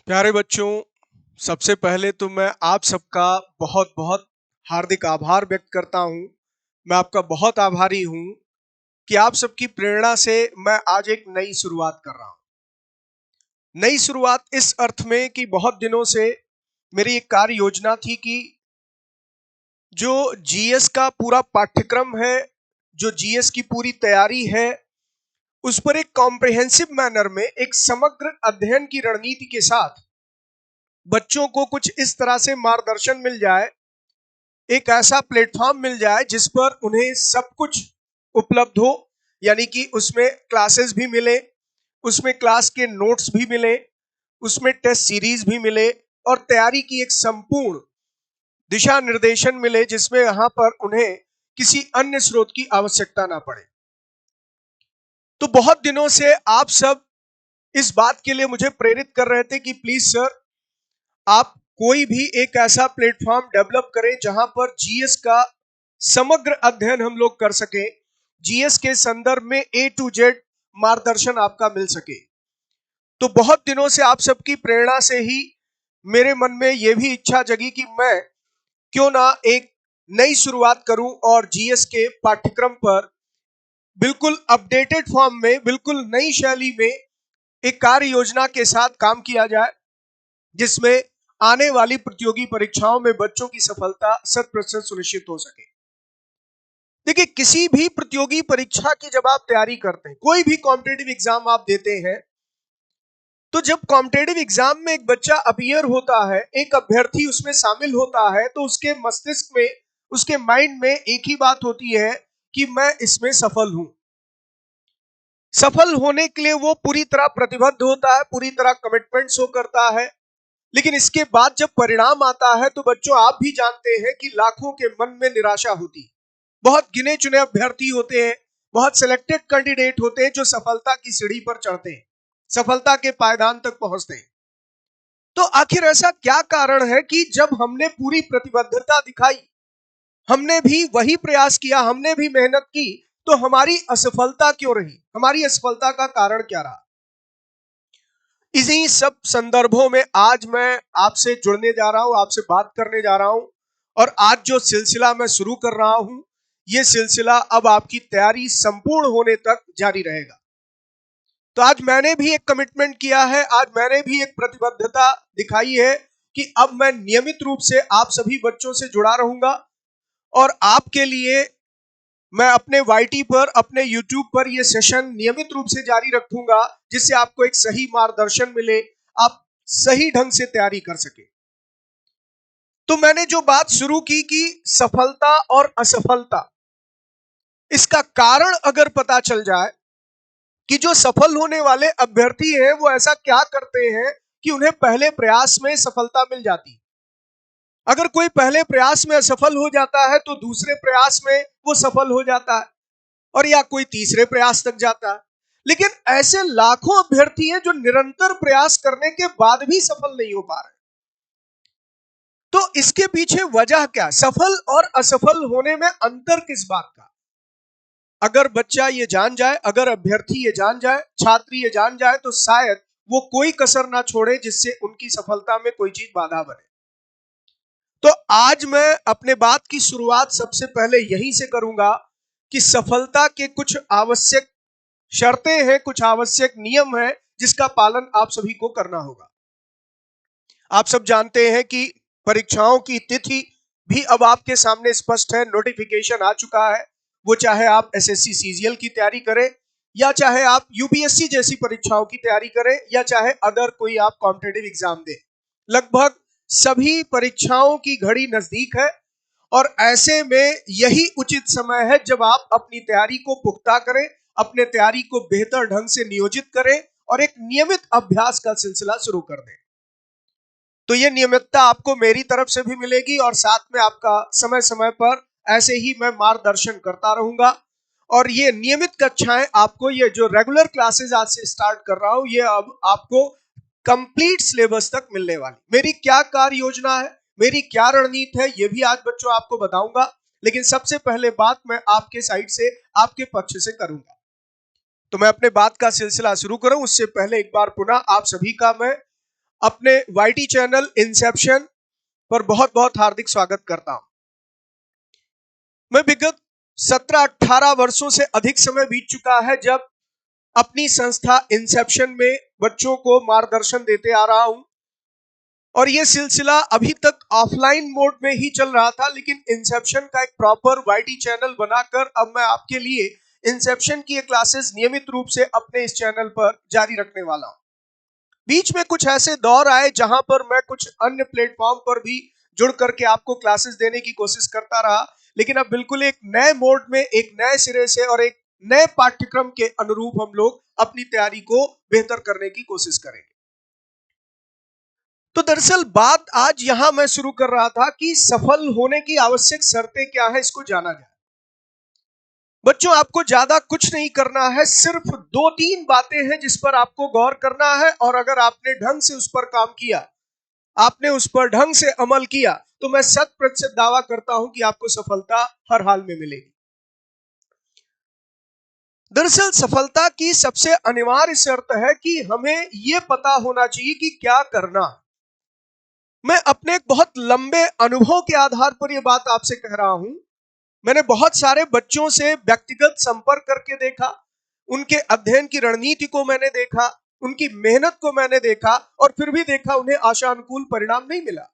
प्यारे बच्चों, सबसे पहले तो मैं आप सबका बहुत बहुत हार्दिक आभार व्यक्त करता हूं। मैं आपका बहुत आभारी हूं कि आप सबकी प्रेरणा से मैं आज एक नई शुरुआत कर रहा हूं। नई शुरुआत इस अर्थ में कि बहुत दिनों से मेरी एक कार्य योजना थी कि जो जीएस का पूरा पाठ्यक्रम है, जो जीएस की पूरी तैयारी है, उस पर एक कॉम्प्रिहेंसिव मैनर में एक समग्र अध्ययन की रणनीति के साथ बच्चों को कुछ इस तरह से मार्गदर्शन मिल जाए, एक ऐसा प्लेटफॉर्म मिल जाए जिस पर उन्हें सब कुछ उपलब्ध हो। यानी कि उसमें क्लासेस भी मिले, उसमें क्लास के नोट्स भी मिले, उसमें टेस्ट सीरीज भी मिले और तैयारी की एक संपूर्ण दिशा निर्देशन मिले, जिसमें यहां पर उन्हें किसी अन्य स्रोत की आवश्यकता ना पड़े। तो बहुत दिनों से आप सब इस बात के लिए मुझे प्रेरित कर रहे थे कि प्लीज सर, आप कोई भी एक ऐसा प्लेटफॉर्म डेवलप करें जहां पर जीएस का समग्र अध्ययन हम लोग कर सकें, जीएस के संदर्भ में ए टू जेड मार्गदर्शन आपका मिल सके। तो बहुत दिनों से आप सबकी प्रेरणा से ही मेरे मन में यह भी इच्छा जगी कि मैं क्यों ना एक नई शुरुआत करूं और जीएस के पाठ्यक्रम पर बिल्कुल अपडेटेड फॉर्म में, बिल्कुल नई शैली में एक कार्य योजना के साथ काम किया जाए, जिसमें आने वाली प्रतियोगी परीक्षाओं में बच्चों की सफलता 100% सुनिश्चित हो सके। देखिए, किसी भी प्रतियोगी परीक्षा की जब आप तैयारी करते हैं, कोई भी कॉम्पिटिटिव एग्जाम आप देते हैं, तो जब कॉम्पिटिटिव एग्जाम में एक बच्चा अपीयर होता है, एक अभ्यर्थी उसमें शामिल होता है, तो उसके मस्तिष्क में, उसके माइंड में एक ही बात होती है कि मैं इसमें सफल हूं। सफल होने के लिए वो पूरी तरह प्रतिबद्ध होता है, पूरी तरह कमिटमेंट शो करता है। लेकिन इसके बाद जब परिणाम आता है तो बच्चों, आप भी जानते हैं कि लाखों के मन में निराशा होती है। बहुत गिने चुने अभ्यर्थी होते हैं, बहुत सिलेक्टेड कैंडिडेट होते हैं जो सफलता की सीढ़ी पर चढ़ते हैं, सफलता के पायदान तक पहुंचते हैं। तो आखिर ऐसा क्या कारण है कि जब हमने पूरी प्रतिबद्धता दिखाई, हमने भी वही प्रयास किया, हमने भी मेहनत की, तो हमारी असफलता क्यों रही? हमारी असफलता का कारण क्या रहा? इन्हीं सब संदर्भों में आज मैं आपसे जुड़ने जा रहा हूं, आपसे बात करने जा रहा हूं। और आज जो सिलसिला मैं शुरू कर रहा हूं, यह सिलसिला अब आपकी तैयारी संपूर्ण होने तक जारी रहेगा। तो आज मैंने भी एक कमिटमेंट किया है, आज मैंने भी एक प्रतिबद्धता दिखाई है कि अब मैं नियमित रूप से आप सभी बच्चों से जुड़ा रहूंगा और आपके लिए मैं अपने YT पर, अपने YouTube पर यह सेशन नियमित रूप से जारी रखूंगा, जिससे आपको एक सही मार्गदर्शन मिले, आप सही ढंग से तैयारी कर सके। तो मैंने जो बात शुरू की कि सफलता और असफलता, इसका कारण अगर पता चल जाए कि जो सफल होने वाले अभ्यर्थी हैं वो ऐसा क्या करते हैं कि उन्हें पहले प्रयास में सफलता मिल जाती। अगर कोई पहले प्रयास में असफल हो जाता है तो दूसरे प्रयास में वो सफल हो जाता है, और या कोई तीसरे प्रयास तक जाता है। लेकिन ऐसे लाखों अभ्यर्थी हैं जो निरंतर प्रयास करने के बाद भी सफल नहीं हो पा रहे। तो इसके पीछे वजह क्या? सफल और असफल होने में अंतर किस बात का? अगर बच्चा ये जान जाए, अगर अभ्यर्थी ये जान जाए, छात्र ये जान जाए, तो शायद वो कोई कसर ना छोड़े जिससे उनकी सफलता में कोई चीज बाधा बने। तो आज मैं अपने बात की शुरुआत सबसे पहले यहीं से करूंगा कि सफलता के कुछ आवश्यक शर्तें हैं, कुछ आवश्यक नियम हैं जिसका पालन आप सभी को करना होगा। आप सब जानते हैं कि परीक्षाओं की तिथि भी अब आपके सामने स्पष्ट है, नोटिफिकेशन आ चुका है। वो चाहे आप एसएससी सीजीएल की तैयारी करें, या चाहे आप यूपीएससी जैसी परीक्षाओं की तैयारी करें, या चाहे अदर कोई आप कॉम्पिटिटिव एग्जाम दें, लगभग सभी परीक्षाओं की घड़ी नजदीक है। और ऐसे में यही उचित समय है जब आप अपनी तैयारी को पुख्ता करें, अपने तैयारी को बेहतर ढंग से नियोजित करें और एक नियमित अभ्यास का सिलसिला शुरू कर दें। तो यह नियमितता आपको मेरी तरफ से भी मिलेगी और साथ में आपका समय समय पर ऐसे ही मैं मार्गदर्शन करता रहूंगा। और ये नियमित कक्षाएं आपको, ये जो रेगुलर क्लासेस आज से स्टार्ट कर रहा हूं, ये अब आपको कंप्लीट सिलेबस तक मिलने वाली। मेरी क्या कार्य योजना है, मेरी क्या रणनीति है, ये भी आज बच्चों आपको बताऊंगा। लेकिन सबसे पहले बात मैं आपके साइड से, आपके पक्ष से करूंगा। तो मैं अपने बात का सिलसिला शुरू करूं उससे पहले एक बार पुनः आप सभी का मैं अपने वाईटी चैनल इंसेप्शन पर बहुत बहुत हार्दिक स्वागत करता हूं। मैं विगत 17-18 वर्षों से अधिक समय बीत चुका है जब अपनी संस्था इंसेप्शन में बच्चों को मार्गदर्शन देते आ रहा हूं, और यह सिलसिला अभी तक ऑफलाइन मोड में ही चल रहा था, लेकिन इंसेप्शन का एक प्रॉपर वाईटी चैनल बनाकर अब मैं आपके लिए इंसेप्शन की क्लासेस नियमित रूप से अपने इस चैनल पर जारी रखने वाला हूं। बीच में कुछ ऐसे दौर आए जहां पर मैं कुछ अन्य प्लेटफॉर्म पर भी जुड़ करके आपको क्लासेस देने की कोशिश करता रहा, लेकिन अब बिल्कुल एक नए मोड में, एक नए सिरे से और एक नए पाठ्यक्रम के अनुरूप हम लोग अपनी तैयारी को बेहतर करने की कोशिश करेंगे। तो दरअसल बात आज यहां मैं शुरू कर रहा था कि सफल होने की आवश्यक शर्तें क्या है, इसको जाना जाए। बच्चों, आपको ज्यादा कुछ नहीं करना है, सिर्फ 2-3 बातें हैं जिस पर आपको गौर करना है, और अगर आपने ढंग से उस पर काम किया, आपने उस पर ढंग से अमल किया, तो मैं 100% दावा करता हूं कि आपको सफलता हर हाल में मिलेगी। दरअसल सफलता की सबसे अनिवार्य शर्त है कि हमें यह पता होना चाहिए कि क्या करना। मैं अपने एक बहुत लंबे अनुभव के आधार पर यह बात आपसे कह रहा हूं। मैंने बहुत सारे बच्चों से व्यक्तिगत संपर्क करके देखा, उनके अध्ययन की रणनीति को मैंने देखा, उनकी मेहनत को मैंने देखा, और फिर भी देखा उन्हें आशानुकूल परिणाम नहीं मिला।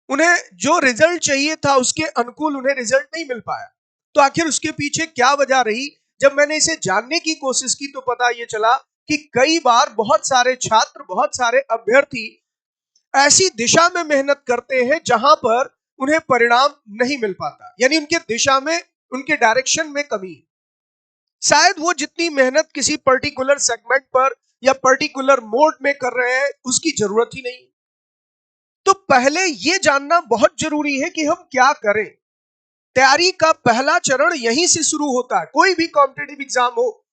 उन्हें जो रिजल्ट चाहिए था उसके अनुकूल उन्हें रिजल्ट नहीं मिल पाया। तो आखिर उसके पीछे क्या वजह रही? जब मैंने इसे जानने की कोशिश की तो पता यह चला कि कई बार बहुत सारे छात्र, बहुत सारे अभ्यर्थी ऐसी दिशा में मेहनत करते हैं जहां पर उन्हें परिणाम नहीं मिल पाता, यानी उनके दिशा में, उनके डायरेक्शन में कमी है। शायद वो जितनी मेहनत किसी पर्टिकुलर सेगमेंट पर या पर्टिकुलर मोड में कर रहे हैं उसकी जरूरत ही नहीं। तो पहले यह जानना बहुत जरूरी है कि हम क्या करें। तैयारी का पहला चरण यहीं से शुरू होता है। कोई भी कॉम्पिटिटिव एग्जाम हो,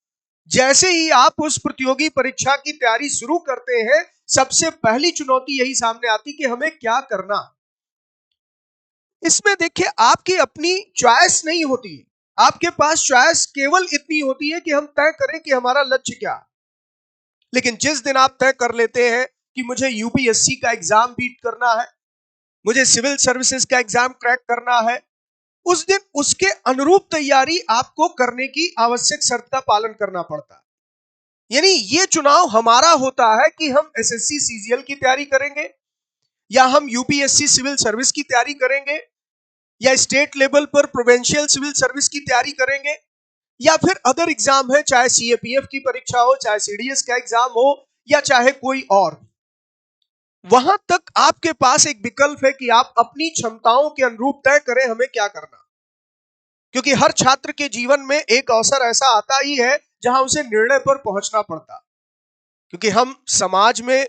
जैसे ही आप उस प्रतियोगी परीक्षा की तैयारी शुरू करते हैं, सबसे पहली चुनौती यही सामने आती कि हमें क्या करना। इसमें देखिए, आपकी अपनी चॉइस नहीं होती। आपके पास चॉइस केवल इतनी होती है कि हम तय करें कि हमारा लक्ष्य क्या है। लेकिन जिस दिन आप तय कर लेते हैं कि मुझे यूपीएससी का एग्जाम बीट करना है, मुझे सिविल सर्विसेज का एग्जाम क्रैक करना है, उस दिन उसके अनुरूप तैयारी आपको करने की आवश्यक शर्त का पालन करना पड़ता है। यानी ये चुनाव हमारा होता है कि हम एसएससी सीजीएल की तैयारी करेंगे, या हम यूपीएससी सिविल सर्विस की तैयारी करेंगे, या स्टेट लेवल पर प्रोविंशियल सिविल सर्विस की तैयारी करेंगे, या फिर अदर एग्जाम है, चाहे सीएपीएफ की परीक्षा हो, चाहे सीडीएस का एग्जाम हो, या चाहे कोई और। वहां तक आपके पास एक विकल्प है कि आप अपनी क्षमताओं के अनुरूप तय करें हमें क्या करना। क्योंकि हर छात्र के जीवन में एक अवसर ऐसा आता ही है जहां उसे निर्णय पर पहुंचना पड़ता। क्योंकि हम समाज में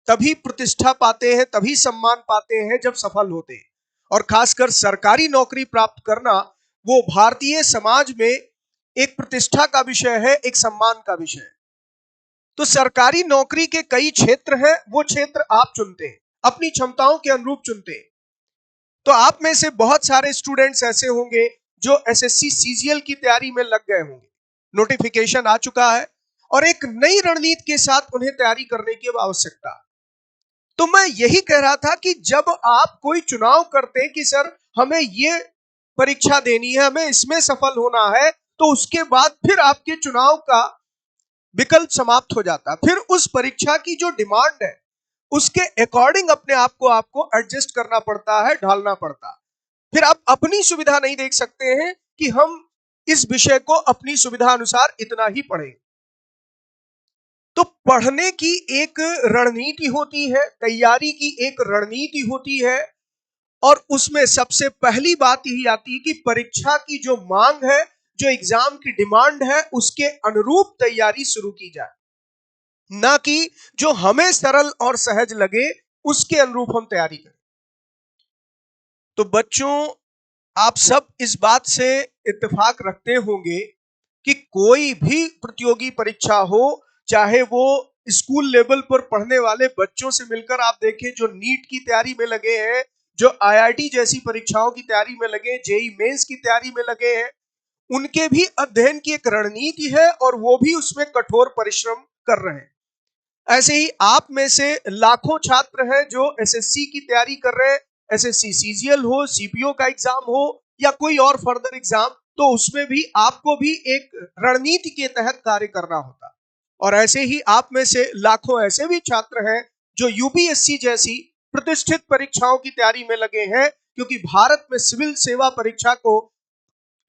तभी प्रतिष्ठा पाते हैं, तभी सम्मान पाते हैं जब सफल होते हैं, और खासकर सरकारी नौकरी प्राप्त करना वो भारतीय समाज में एक प्रतिष्ठा का विषय है, एक सम्मान का विषय है। तो सरकारी नौकरी के कई क्षेत्र हैं, वो क्षेत्र आप चुनते हैं, अपनी क्षमताओं के अनुरूप चुनते हैं। तो आप में से बहुत सारे स्टूडेंट्स ऐसे होंगे जो एसएससी सीजीएल की तैयारी में लग गए होंगे। नोटिफिकेशन आ चुका है और एक नई रणनीति के साथ उन्हें तैयारी करने की आवश्यकता। तो मैं यही कह रहा था कि जब आप कोई चुनाव करते हैं कि सर हमें ये परीक्षा देनी है, हमें इसमें सफल होना है, तो उसके बाद फिर आपके चुनाव का विकल्प समाप्त हो जाता। फिर उस परीक्षा की जो डिमांड है उसके अकॉर्डिंग अपने आप को आपको एडजस्ट करना पड़ता है, ढालना पड़ता। फिर आप अपनी सुविधा नहीं देख सकते हैं कि हम इस विषय को अपनी सुविधा अनुसार इतना ही पढ़ें। तो पढ़ने की एक रणनीति होती है, तैयारी की एक रणनीति होती है, और उसमें सबसे पहली बात यही आती है कि परीक्षा की जो मांग है, जो एग्जाम की डिमांड है, उसके अनुरूप तैयारी शुरू की जाए, ना कि जो हमें सरल और सहज लगे उसके अनुरूप हम तैयारी करें। तो बच्चों, आप सब इस बात से इत्तेफाक रखते होंगे कि कोई भी प्रतियोगी परीक्षा हो, चाहे वो स्कूल लेवल पर पढ़ने वाले बच्चों से मिलकर आप देखें जो नीट की तैयारी में लगे हैं, जो आईआईटी जैसी परीक्षाओं की तैयारी में लगे, जेई मेंस की तैयारी में लगे हैं, उनके भी अध्ययन की एक रणनीति है और वो भी उसमें कठोर परिश्रम कर रहे हैं। ऐसे ही आप में से लाखों छात्र हैं जो एसएससी की तैयारी कर रहे हैं, एसएससी सीजीएल हो, सीपीओ का एग्जाम हो या कोई और फर्दर एग्जाम, तो उसमें भी आपको भी एक रणनीति के तहत कार्य करना होता। और ऐसे ही आप में से लाखों ऐसे भी छात्र हैं जो यूपीएससी जैसी प्रतिष्ठित परीक्षाओं की तैयारी में लगे हैं, क्योंकि भारत में सिविल सेवा परीक्षा को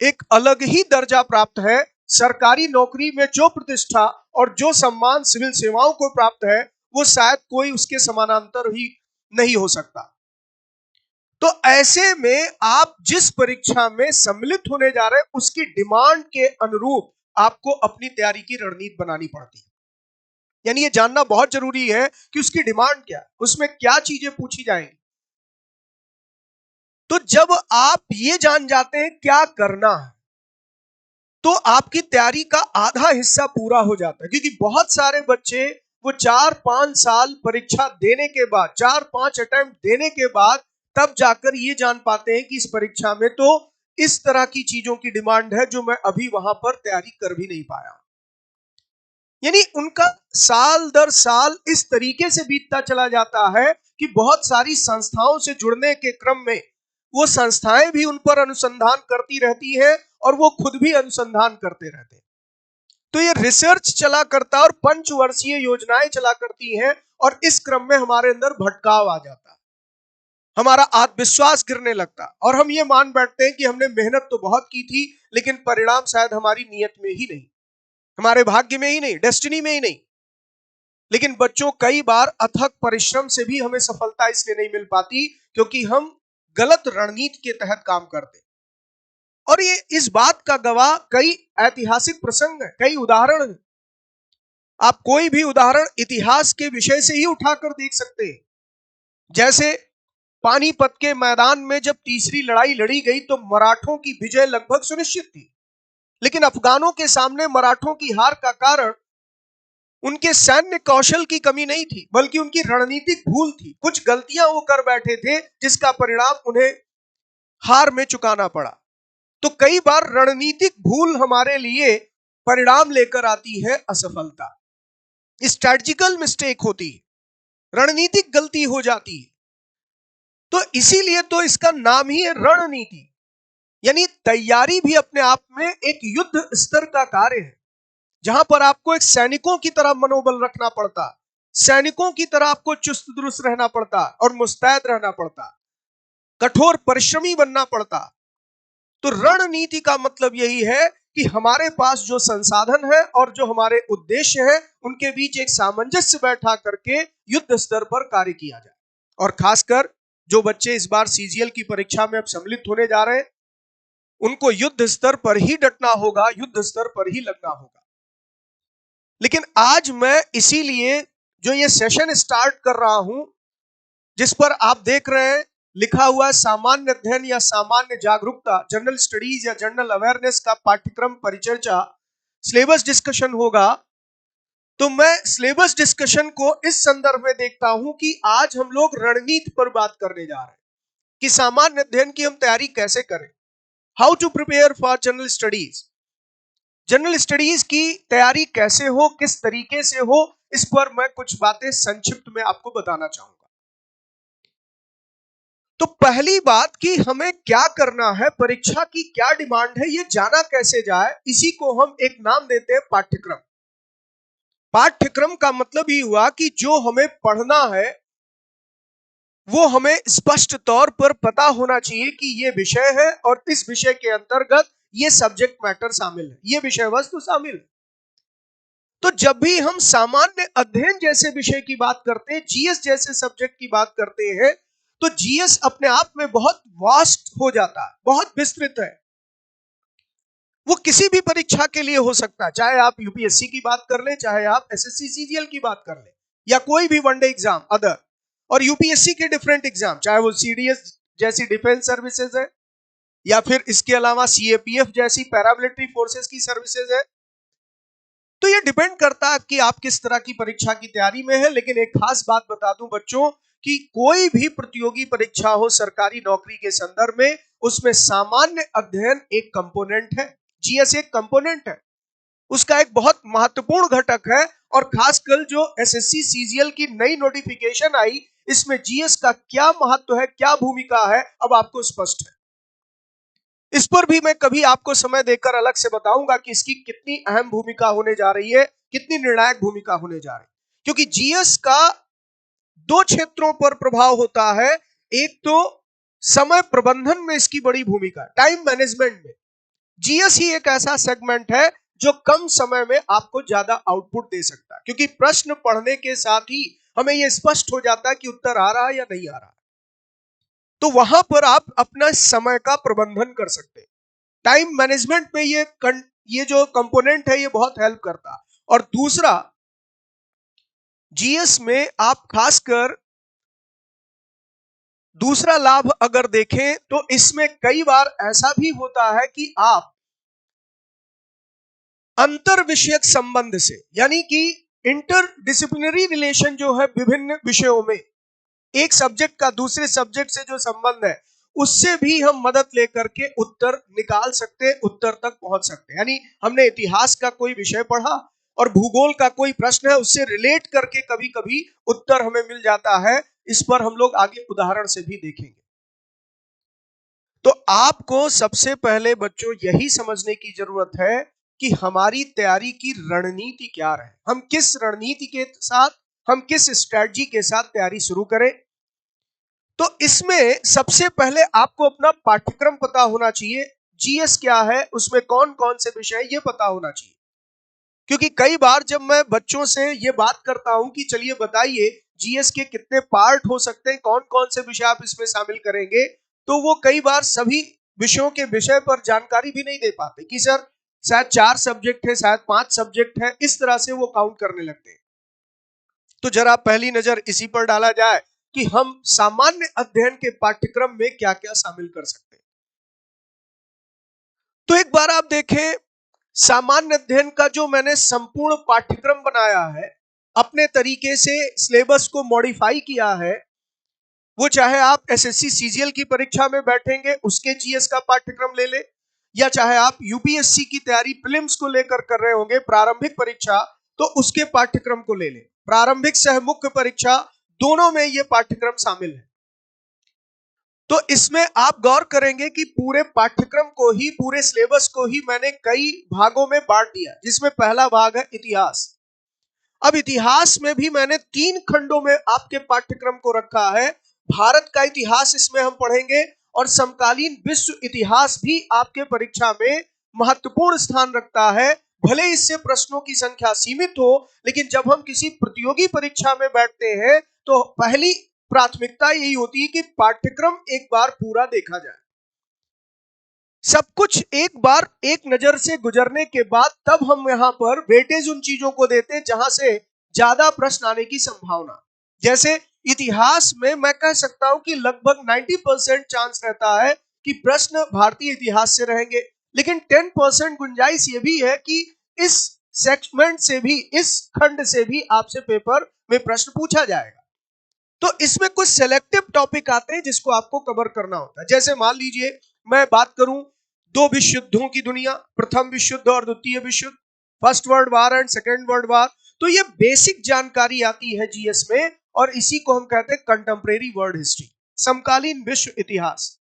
एक अलग ही दर्जा प्राप्त है। सरकारी नौकरी में जो प्रतिष्ठा और जो सम्मान सिविल सेवाओं को प्राप्त है, वो शायद कोई उसके समानांतर ही नहीं हो सकता। तो ऐसे में आप जिस परीक्षा में सम्मिलित होने जा रहे हैं, उसकी डिमांड के अनुरूप आपको अपनी तैयारी की रणनीति बनानी पड़ती है। यानी ये जानना बहुत जरूरी है कि उसकी डिमांड क्या है, उसमें क्या चीजें पूछी जाएंगी। तो जब आप ये जान जाते हैं क्या करना है, तो आपकी तैयारी का आधा हिस्सा पूरा हो जाता है। क्योंकि बहुत सारे बच्चे वो 4-5 साल परीक्षा देने के बाद, 4-5 अटेम्प्ट देने के बाद तब जाकर ये जान पाते हैं कि इस परीक्षा में तो इस तरह की चीजों की डिमांड है जो मैं अभी वहां पर तैयारी कर भी नहीं पाया। यानी उनका साल दर साल इस तरीके से बीतता चला जाता है कि बहुत सारी संस्थाओं से जुड़ने के क्रम में वो संस्थाएं भी उन पर अनुसंधान करती रहती हैं और वो खुद भी अनुसंधान करते रहते हैं। तो ये रिसर्च चला करता और पंचवर्षीय योजनाएं चला करती हैं, और इस क्रम में हमारे अंदर भटकाव आ जाता, हमारा आत्मविश्वास गिरने लगता और हम ये मान बैठते हैं कि हमने मेहनत तो बहुत की थी, लेकिन परिणाम शायद हमारी नियत में ही नहीं, हमारे भाग्य में ही नहीं, डेस्टिनी में ही नहीं। लेकिन बच्चों, कई बार अथक परिश्रम से भी हमें सफलता इसलिए नहीं मिल पाती क्योंकि हम गलत रणनीति के तहत काम करते। और ये इस बात का गवाह कई ऐतिहासिक प्रसंग है, कई उदाहरण हैं। आप कोई भी उदाहरण इतिहास के विषय से ही उठाकर देख सकते हैं। जैसे पानीपत के मैदान में जब तीसरी लड़ाई लड़ी गई तो मराठों की विजय लगभग सुनिश्चित थी, लेकिन अफगानों के सामने मराठों की हार का कारण उनके सैन्य कौशल की कमी नहीं थी, बल्कि उनकी रणनीतिक भूल थी। कुछ गलतियां वो कर बैठे थे जिसका परिणाम उन्हें हार में चुकाना पड़ा। तो कई बार रणनीतिक भूल हमारे लिए परिणाम लेकर आती है असफलता, स्ट्रैटेजिकल मिस्टेक होती है, रणनीतिक गलती हो जाती है। तो इसीलिए तो इसका नाम ही है रणनीति। यानी तैयारी भी अपने आप में एक युद्ध स्तर का कार्य है, जहां पर आपको एक सैनिकों की तरह मनोबल रखना पड़ता, सैनिकों की तरह आपको चुस्त दुरुस्त रहना पड़ता और मुस्तैद रहना पड़ता, कठोर परिश्रमी बनना पड़ता। तो रणनीति का मतलब यही है कि हमारे पास जो संसाधन है और जो हमारे उद्देश्य है, उनके बीच एक सामंजस्य बैठा करके युद्ध स्तर पर कार्य किया जाए। और खासकर जो बच्चे इस बार सीजीएल की परीक्षा में अब सम्मिलित होने जा रहे हैं, उनको युद्ध स्तर पर ही डटना होगा, युद्ध स्तर पर ही लगना होगा। लेकिन आज मैं इसीलिए जो ये सेशन स्टार्ट कर रहा हूं, जिस पर आप देख रहे हैं लिखा हुआ है सामान्य अध्ययन या सामान्य जागरूकता, जनरल स्टडीज या जनरल अवेयरनेस का पाठ्यक्रम परिचर्चा, सिलेबस डिस्कशन होगा। तो मैं सिलेबस डिस्कशन को इस संदर्भ में देखता हूं कि आज हम लोग रणनीति पर बात करने जा रहे हैं कि सामान्य अध्ययन की हम तैयारी कैसे करें, how to prepare for general studies. General studies की तैयारी कैसे हो, किस तरीके से हो, इस पर मैं कुछ बातें संक्षिप्त में आपको बताना चाहूंगा। तो पहली बात कि हमें क्या करना है, परीक्षा की क्या डिमांड है, ये जाना कैसे जाए, इसी को हम एक नाम देते हैं पाठ्यक्रम। पाठ्यक्रम का मतलब ही हुआ कि जो हमें पढ़ना है वो हमें स्पष्ट तौर पर पता होना चाहिए कि ये विषय है और इस विषय के अंतर्गत ये सब्जेक्ट मैटर शामिल है, ये विषय वस्तु शामिल है। तो जब भी हम सामान्य अध्ययन जैसे विषय की बात करते हैं, जीएस जैसे सब्जेक्ट की बात करते हैं, तो जीएस अपने आप में बहुत वास्ट हो जाता है, बहुत विस्तृत है। वो किसी भी परीक्षा के लिए हो सकता है, चाहे आप यूपीएससी की बात कर ले, चाहे आप एसएससी सीजीएल की बात कर ले, या कोई भी वनडे एग्जाम अदर, और यूपीएससी के डिफरेंट एग्जाम, चाहे वो सीडीएस जैसी डिफेंस सर्विसेज है या फिर इसके अलावा सीएपीएफ जैसी पैरामिलिट्री फोर्सेस की सर्विसेज है। तो ये डिपेंड करता है कि आप किस तरह की परीक्षा की तैयारी में है। लेकिन एक खास बात बता दूं बच्चों कि कोई भी प्रतियोगी परीक्षा हो सरकारी नौकरी के संदर्भ में, उसमें सामान्य अध्ययन एक कंपोनेंट है, जीएस एक कंपोनेंट है। उसका एक बहुत महत्वपूर्ण घटक है। और खासकर जो एसएससी सीजीएल की नई नोटिफिकेशन आई, इसमें जीएस का क्या महत्व है, क्या भूमिका है, अब आपको स्पष्ट है। इस पर भी मैं कभी आपको समय देकर अलग से बताऊंगा कि इसकी कितनी अहम भूमिका होने जा रही है, कितनी निर्णायक भूमिका होने जा रही है। क्योंकि जीएस का दो क्षेत्रों पर प्रभाव होता है। एक तो समय प्रबंधन में इसकी बड़ी भूमिका है, टाइम मैनेजमेंट में। जीएस ही एक ऐसा सेगमेंट है जो कम समय में आपको ज्यादा आउटपुट दे सकता है, क्योंकि प्रश्न पढ़ने के साथ ही हमें यह स्पष्ट हो जाता है कि उत्तर आ रहा है या नहीं आ रहा है। तो वहां पर आप अपना समय का प्रबंधन कर सकते हैं। टाइम मैनेजमेंट में ये जो कंपोनेंट है ये बहुत हेल्प करता है। और दूसरा, जीएस में आप खासकर दूसरा लाभ अगर देखें तो इसमें कई बार ऐसा भी होता है कि आप अंतर विषयक संबंध से, यानी कि इंटरडिसिप्लिनरी रिलेशन जो है विभिन्न विषयों में, एक सब्जेक्ट का दूसरे सब्जेक्ट से जो संबंध है, उससे भी हम मदद लेकर के उत्तर निकाल सकते, उत्तर तक पहुंच सकते। यानी हमने इतिहास का कोई विषय पढ़ा और भूगोल का कोई प्रश्न है, उससे रिलेट करके कभी कभी उत्तर हमें मिल जाता है। इस पर हम लोग आगे उदाहरण से भी देखेंगे। तो आपको सबसे पहले बच्चों यही समझने की जरूरत है कि हमारी तैयारी की रणनीति क्या रहे, हम किस रणनीति के साथ, हम किस स्ट्रेटजी के साथ तैयारी शुरू करें। तो इसमें सबसे पहले आपको अपना पाठ्यक्रम पता होना चाहिए। जीएस क्या है, उसमें कौन कौन से विषय, ये पता होना चाहिए। क्योंकि कई बार जब मैं बच्चों से ये बात करता हूं कि चलिए बताइए जीएस के कितने पार्ट हो सकते हैं, कौन कौन से विषय आप इसमें शामिल करेंगे, तो वो कई बार सभी विषयों के विषय पर जानकारी भी नहीं दे पाते कि सर शायद 4 सब्जेक्ट है, शायद 5 सब्जेक्ट है, इस तरह से वो काउंट करने लगते हैं। तो जरा पहली नजर इसी पर डाला जाए कि हम सामान्य अध्ययन के पाठ्यक्रम में क्या क्या शामिल कर सकते हैं। तो एक बार आप देखें, सामान्य अध्ययन का जो मैंने संपूर्ण पाठ्यक्रम बनाया है, अपने तरीके से सिलेबस को मॉडिफाई किया है, वो चाहे आप एसएससी सीजीएल की परीक्षा में बैठेंगे उसके जीएस का पाठ्यक्रम ले ले, या चाहे आप यूपीएससी की तैयारी प्रीलिम्स को लेकर कर रहे होंगे, प्रारंभिक परीक्षा, तो उसके पाठ्यक्रम को ले ले। प्रारंभिक सह मुख्य परीक्षा दोनों में ये पाठ्यक्रम शामिल है। तो इसमें आप गौर करेंगे कि पूरे पाठ्यक्रम को ही, पूरे सिलेबस को ही मैंने कई भागों में बांट दिया, जिसमें पहला भाग है इतिहास। अब इतिहास में भी मैंने 3 खंडों में आपके पाठ्यक्रम को रखा है। भारत का इतिहास इसमें हम पढ़ेंगे और समकालीन विश्व इतिहास भी आपके परीक्षा में महत्वपूर्ण स्थान रखता है। भले इससे प्रश्नों की संख्या सीमित हो, लेकिन जब हम किसी प्रतियोगी परीक्षा में बैठते हैं तो पहली प्राथमिकता यही होती है कि पाठ्यक्रम एक बार पूरा देखा जाए। सब कुछ एक बार एक नजर से गुजरने के बाद तब हम यहां पर वेटेज उन चीजों को देते हैं जहां से ज्यादा प्रश्न आने की संभावना। जैसे इतिहास में मैं कह सकता हूं कि लगभग 90% चांस रहता है कि प्रश्न भारतीय इतिहास से रहेंगे, लेकिन 10% गुंजाइश ये भी है कि इस सेगमेंट से भी, इस खंड से भी आपसे पेपर में प्रश्न पूछा जाएगा। तो इसमें कुछ सेलेक्टिव टॉपिक आते हैं जिसको आपको कवर करना होता है। जैसे मान लीजिए मैं बात करूं 2 विश्व युद्धों की दुनिया, प्रथम विश्व युद्ध और द्वितीय विश्व युद्ध, first world war and second world war, तो ये बेसिक जानकारी आती है जीएस में, और इसी को हम कहते हैं कंटेम्परेरी वर्ल्ड हिस्ट्री, समकालीन विश्व इतिहास।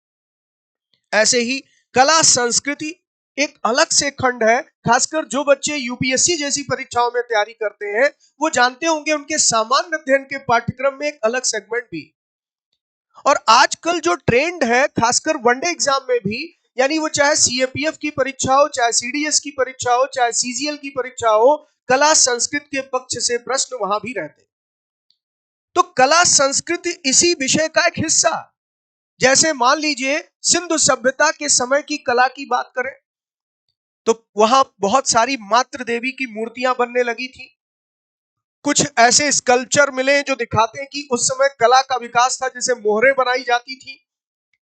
ऐसे ही कला संस्कृति एक अलग से खंड है। खासकर जो बच्चे यूपीएससी जैसी परीक्षाओं में तैयारी करते हैं वो जानते होंगे उनके सामान्य अध्ययन के पाठ्यक्रम में एक अलग सेगमेंट भी। और आजकल जो ट्रेंड है खासकर वनडे एग्जाम में भी, यानी वो चाहे सीएपीएफ की परीक्षा हो, चाहे सीडीएस की परीक्षा हो, चाहे सीजीएल की परीक्षा हो, कला संस्कृति के पक्ष से प्रश्न वहां भी रहते। तो कला संस्कृति इसी विषय का एक हिस्सा। जैसे मान लीजिए सिंधु सभ्यता के समय की कला की बात करें तो वहां बहुत सारी मातृ देवी की मूर्तियां बनने लगी थी। कुछ ऐसे स्कल्पचर मिले जो दिखाते हैं कि उस समय कला का विकास था, जैसे मोहरें बनाई जाती थी,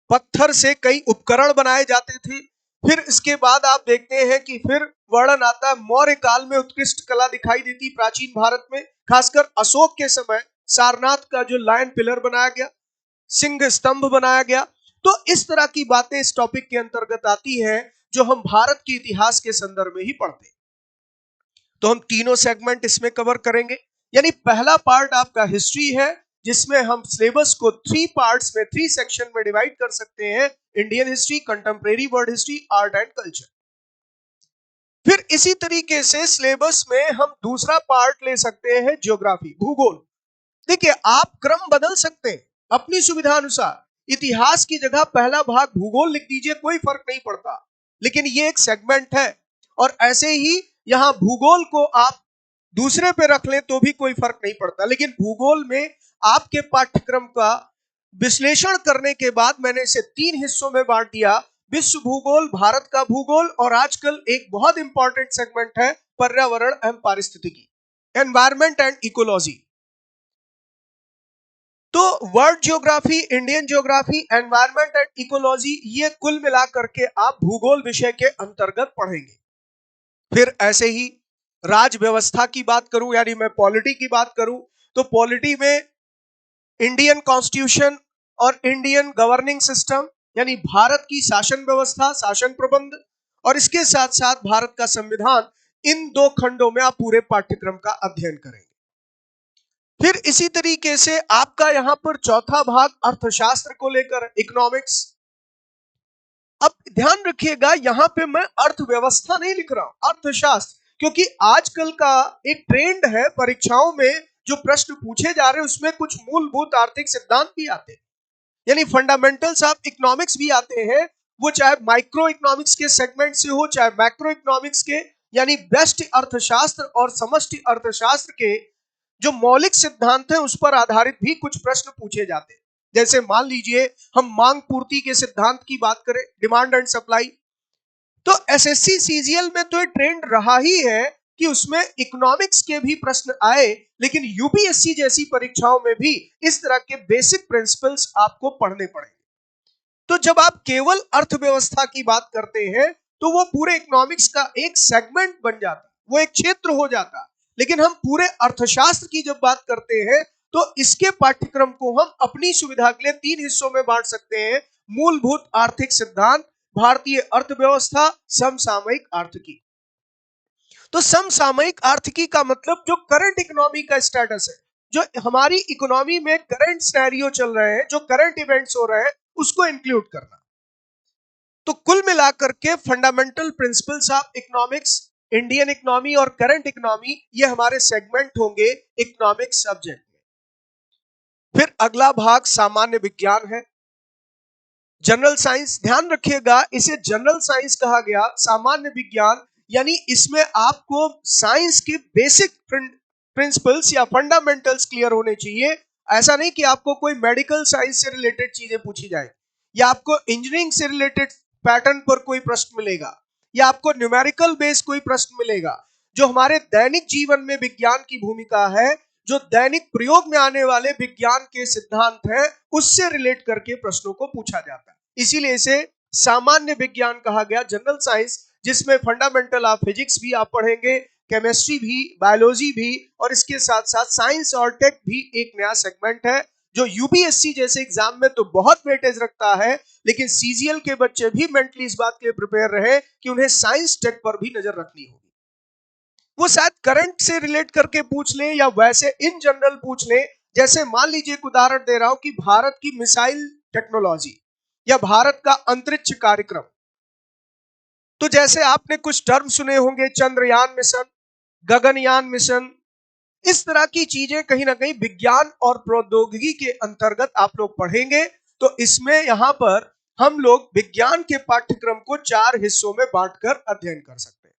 पत्थर से कई उपकरण बनाए जाते थे। फिर इसके बाद आप देखते हैं कि फिर वर्णन आता है मौर्य काल में उत्कृष्ट कला दिखाई देती प्राचीन भारत में। खासकर अशोक के समय सारनाथ का जो लायन पिलर बनाया गया, सिंह स्तंभ बनाया गया। तो इस तरह की बातें इस टॉपिक के अंतर्गत आती हैं जो हम भारत के इतिहास के संदर्भ में ही पढ़ते हैं। तो हम तीनों सेगमेंट इसमें कवर करेंगे। यानी पहला पार्ट आपका हिस्ट्री है, जिसमें हम सिलेबस को 3 पार्ट्स में 3 सेक्शन में डिवाइड कर सकते हैं: Indian history, contemporary world history, art and culture. फिर इसी तरीके से सिलेबस में हम दूसरा पार्ट ले सकते हैं ज्योग्राफी, भूगोल। देखिए, आप क्रम बदल सकते हैं अपनी सुविधा अनुसार। इतिहास की जगह पहला भाग भूगोल लिख दीजिए, कोई फर्क नहीं पड़ता, लेकिन ये एक सेगमेंट है। और ऐसे ही यहां भूगोल को आप दूसरे पे रख लें तो भी कोई फर्क नहीं पड़ता, लेकिन भूगोल में आपके पाठ्यक्रम का विश्लेषण करने के बाद मैंने इसे 3 हिस्सों में बांट दिया: विश्व भूगोल, भारत का भूगोल, और आजकल एक बहुत इंपॉर्टेंट सेगमेंट है पर्यावरण एवं पारिस्थितिकी, एनवायरमेंट एंड इकोलॉजी। तो world geography, Indian geography, environment and ecology, ये कुल मिलाकर के आप भूगोल विषय के अंतर्गत पढ़ेंगे। फिर ऐसे ही राज व्यवस्था की बात करूं, यानी मैं पॉलिटी की बात करूं, तो पॉलिटी में इंडियन कॉन्स्टिट्यूशन और इंडियन गवर्निंग सिस्टम, यानी भारत की शासन व्यवस्था, शासन प्रबंध, और इसके साथ साथ भारत का संविधान, इन 2 खंडों में आप पूरे पाठ्यक्रम का अध्ययन करेंगे। फिर इसी तरीके से आपका यहां पर चौथा भाग अर्थशास्त्र को लेकर, इकोनॉमिक्स। अब ध्यान रखिएगा, यहां पे मैं अर्थव्यवस्था नहीं लिख रहा हूं, अर्थशास्त्र, क्योंकि आजकल का एक ट्रेंड है परीक्षाओं में जो प्रश्न पूछे जा रहे हैं उसमें कुछ मूलभूत आर्थिक सिद्धांत भी आते हैं, यानी फंडामेंटल्स ऑफ इकोनॉमिक्स भी आते हैं। वो चाहे माइक्रो इकोनॉमिक्स के सेगमेंट से हो, चाहे मैक्रो इकोनॉमिक्स के, यानी व्यष्टि अर्थशास्त्र और समष्टि अर्थशास्त्र के जो मौलिक सिद्धांत हैं उस पर आधारित भी कुछ प्रश्न पूछे जाते हैं। जैसे मान लीजिए हम मांग पूर्ति के सिद्धांत की बात करें, डिमांड एंड सप्लाई, तो एसएससी सीजीएल में तो ये ट्रेंड रहा ही है कि उसमें इकोनॉमिक्स के भी प्रश्न आए, लेकिन यूपीएससी जैसी परीक्षाओं में भी इस तरह के बेसिक प्रिंसिपल्स आपको पढ़ने पड़ेंगे। तो जब आप केवल अर्थव्यवस्था की बात करते हैं तो वो पूरे इकोनॉमिक्स का एक सेगमेंट बन जाता, वो एक क्षेत्र हो जाता। लेकिन हम पूरे अर्थशास्त्र की जब बात करते हैं तो इसके पाठ्यक्रम को हम अपनी सुविधा के लिए 3 हिस्सों में बांट सकते हैं: मूलभूत आर्थिक सिद्धांत, भारतीय अर्थव्यवस्था, समसामयिक आर्थिकी। तो समसामयिक आर्थिकी का मतलब जो करंट इकोनॉमी का स्टेटस है, जो हमारी इकोनॉमी में करंट सिनेरियो चल रहे हैं, जो करंट इवेंट्स हो रहे हैं, उसको इंक्लूड करना। तो कुल मिलाकर के fundamental principles of economics, Indian economy और करंट इकोनॉमी, ये हमारे सेगमेंट होंगे इकोनॉमिक्स सब्जेक्ट में। फिर अगला भाग सामान्य विज्ञान है, जनरल साइंस। ध्यान रखिएगा, इसे जनरल साइंस कहा गया, सामान्य विज्ञान, यानी इसमें आपको साइंस के बेसिक प्रिंसिपल्स या फंडामेंटल्स क्लियर होने चाहिए। ऐसा नहीं कि आपको कोई मेडिकल साइंस से रिलेटेड चीजें पूछी जाए, या आपको इंजीनियरिंग से रिलेटेड पैटर्न पर कोई प्रश्न मिलेगा, या आपको न्यूमेरिकल बेस कोई प्रश्न मिलेगा। जो हमारे दैनिक जीवन में विज्ञान की भूमिका है, जो दैनिक प्रयोग में आने वाले विज्ञान के सिद्धांत हैं, उससे रिलेट करके प्रश्नों को पूछा जाता है। इसीलिए इसे सामान्य विज्ञान कहा गया, जनरल साइंस, जिसमें फंडामेंटल ऑफ फिजिक्स भी आप पढ़ेंगे, केमिस्ट्री भी, बायोलॉजी भी, और इसके साथ साथ साइंस और टेक भी एक नया सेगमेंट है जो यूपीएससी जैसे एग्जाम में तो बहुत वेटेज रखता है, लेकिन सीजीएल के बच्चे भी मेंटली इस बात के लिए प्रिपेयर रहे कि उन्हें साइंस टेक पर भी नजर रखनी होगी। वो शायद करंट से रिलेट करके पूछ ले या वैसे इन जनरल पूछ ले। जैसे मान लीजिए एक उदाहरण दे रहा हूं कि भारत की मिसाइल टेक्नोलॉजी या भारत का अंतरिक्ष कार्यक्रम। तो जैसे आपने कुछ टर्म सुने होंगे, चंद्रयान मिशन, गगनयान मिशन, इस तरह की चीजें कहीं ना कहीं विज्ञान और प्रौद्योगिकी के अंतर्गत आप लोग पढ़ेंगे। तो इसमें यहां पर हम लोग विज्ञान के पाठ्यक्रम को 4 हिस्सों में बांटकर अध्ययन कर सकते हैं।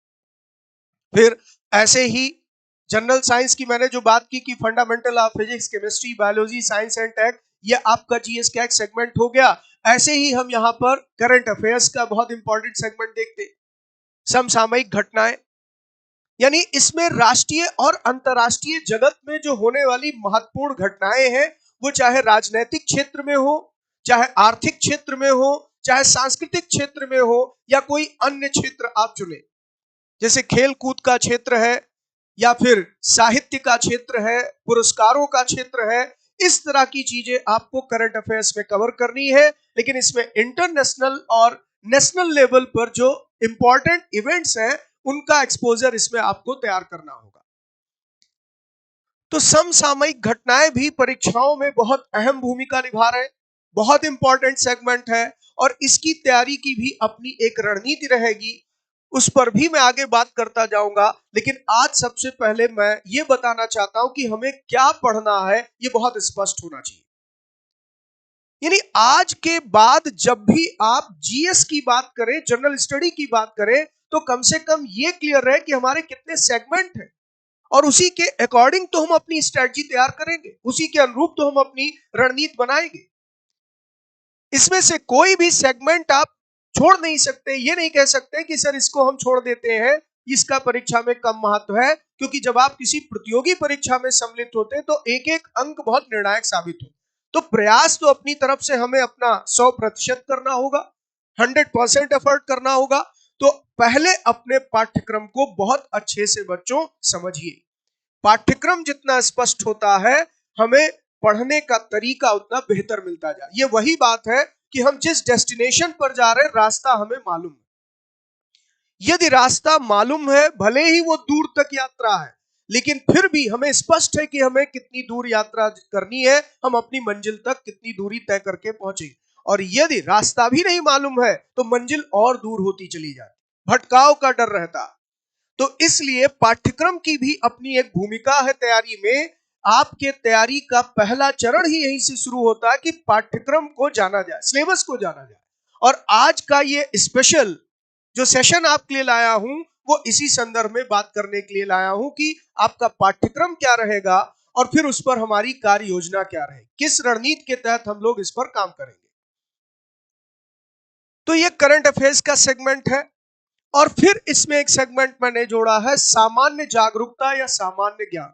फिर ऐसे ही जनरल साइंस की मैंने जो बात की कि fundamental of physics, chemistry, biology, science and tech, ये आपका जीएस का एक सेगमेंट हो गया। ऐसे ही हम यहाँ पर करंट अफेयर्स का बहुत इंपॉर्टेंट सेगमेंट देखते, समसामयिक घटनाएं, यानी इसमें राष्ट्रीय और अंतरराष्ट्रीय जगत में जो होने वाली महत्वपूर्ण घटनाएं हैं, वो चाहे राजनीतिक क्षेत्र में हो, चाहे आर्थिक क्षेत्र में हो, चाहे सांस्कृतिक क्षेत्र में हो, या कोई अन्य क्षेत्र आप चुने, जैसे खेल कूद का क्षेत्र है, या फिर साहित्य का क्षेत्र है, पुरस्कारों का क्षेत्र है। इस तरह की चीजें आपको करंट अफेयर्स में कवर करनी है। लेकिन इसमें इंटरनेशनल और नेशनल लेवल पर जो इंपॉर्टेंट इवेंट्स हैं उनका एक्सपोजर इसमें आपको तैयार करना होगा। तो समसामयिक घटनाएं भी परीक्षाओं में बहुत अहम भूमिका निभा रहे हैं, बहुत इंपॉर्टेंट सेगमेंट है और इसकी तैयारी की भी अपनी एक रणनीति रहेगी, उस पर भी मैं आगे बात करता जाऊंगा। लेकिन आज सबसे पहले मैं ये बताना चाहता हूं कि हमें क्या पढ़ना है, ये बहुत स्पष्ट होना चाहिए। यानी आज के बाद जब भी आप जीएस की बात करें, जनरल स्टडी की बात करें, तो कम से कम ये क्लियर रहे कि हमारे कितने सेगमेंट हैं और उसी के अकॉर्डिंग तो हम अपनी स्ट्रेटजी तैयार करेंगे, उसी के अनुरूप तो हम अपनी रणनीति बनाएंगे। इसमें से कोई भी सेगमेंट आप छोड़ नहीं सकते, ये नहीं कह सकते कि सर इसको हम छोड़ देते हैं, इसका परीक्षा में कम महत्व है, क्योंकि जब आप किसी प्रतियोगी परीक्षा में सम्मिलित होते हैं तो एक एक अंक बहुत निर्णायक साबित हो। तो प्रयास तो अपनी तरफ से हमें अपना 100% करना होगा, 100% एफर्ट करना होगा। तो पहले अपने पाठ्यक्रम को बहुत अच्छे से बच्चों समझिए। पाठ्यक्रम जितना स्पष्ट होता है, हमें पढ़ने का तरीका उतना बेहतर मिलता जाए। ये वही बात है कि हम जिस डेस्टिनेशन पर जा रहे हैं, रास्ता हमें मालूम है। यदि रास्ता मालूम है, भले ही वो दूर तक यात्रा है, लेकिन फिर भी हमें स्पष्ट है कि हमें कितनी दूर यात्रा करनी है, हम अपनी मंजिल तक कितनी दूरी तय करके पहुंचेंगे। और यदि रास्ता भी नहीं मालूम है तो मंजिल और दूर होती चली जाती, भटकाव का डर रहता। तो इसलिए पाठ्यक्रम की भी अपनी एक भूमिका है तैयारी में। आपके तैयारी का पहला चरण ही यहीं से शुरू होता है कि पाठ्यक्रम को जाना जाए, सिलेबस को जाना जाए। और आज का ये स्पेशल जो सेशन आपके लिए लाया हूं, वो इसी संदर्भ में बात करने के लिए लाया हूं कि आपका पाठ्यक्रम क्या रहेगा और फिर उस पर हमारी कार्य योजना क्या रहेगी, किस रणनीति के तहत हम लोग इस पर काम करेंगे। तो ये करंट अफेयर्स का सेगमेंट है और फिर इसमें एक सेगमेंट मैंने जोड़ा है सामान्य जागरूकता या सामान्य ज्ञान।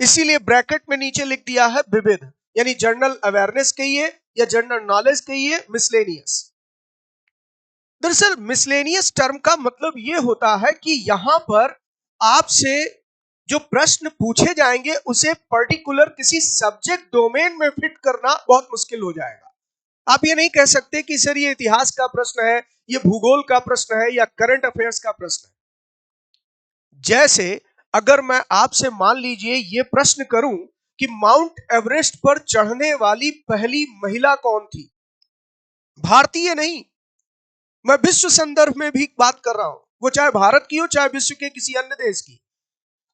इसीलिए ब्रैकेट में नीचे लिख दिया है विविध, यानी जनरल अवेयरनेस कहिए या जनरल नॉलेज कहिए, मिसलेनियस। दरअसल मिसलेनियस टर्म का मतलब यह होता है कि यहां पर आपसे जो प्रश्न पूछे जाएंगे उसे पर्टिकुलर किसी सब्जेक्ट डोमेन में फिट करना बहुत मुश्किल हो जाएगा। आप ये नहीं कह सकते कि सर ये इतिहास का प्रश्न है, ये भूगोल का प्रश्न है या करंट अफेयर्स का प्रश्न है। जैसे अगर मैं आपसे मान लीजिए ये प्रश्न करूं कि माउंट एवरेस्ट पर चढ़ने वाली पहली महिला कौन थी, भारतीय नहीं, मैं विश्व संदर्भ में भी बात कर रहा हूं, वो चाहे भारत की हो चाहे विश्व के किसी अन्य देश की।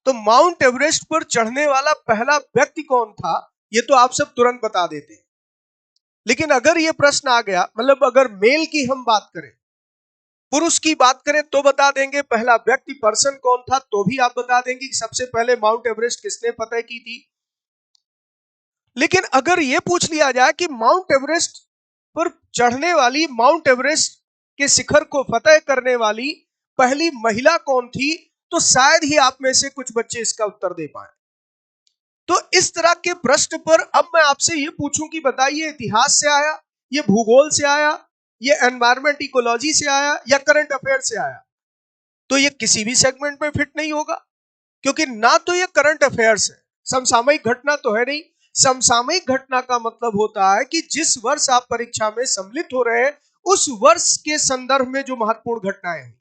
तो माउंट एवरेस्ट पर चढ़ने वाला पहला व्यक्ति कौन था, ये तो आप सब तुरंत बता देते हैं। लेकिन अगर ये प्रश्न आ गया, मतलब अगर मेल की हम बात करें, पुरुष की बात करें तो बता देंगे, पहला व्यक्ति पर्सन कौन था तो भी आप बता देंगे कि सबसे पहले माउंट एवरेस्ट किसने फतह की थी। लेकिन अगर यह पूछ लिया जाए कि माउंट एवरेस्ट पर चढ़ने वाली, माउंट एवरेस्ट के शिखर को फतह करने वाली पहली महिला कौन थी, तो शायद ही आप में से कुछ बच्चे इसका उत्तर दे पाए। तो इस तरह के प्रश्न पर अब मैं आपसे यह पूछूं कि बताइए इतिहास से आया, ये भूगोल से आया, ये एनवायरमेंट इकोलॉजी से आया या करंट अफेयर से आया, तो ये किसी भी सेगमेंट में फिट नहीं होगा, क्योंकि ना तो ये करंट अफेयर्स है, समसामयिक घटना तो है नहीं। समसामयिक घटना का मतलब होता है कि जिस वर्ष आप परीक्षा में सम्मिलित हो रहे हैं, उस वर्ष के संदर्भ में जो महत्वपूर्ण घटनाएं हैं,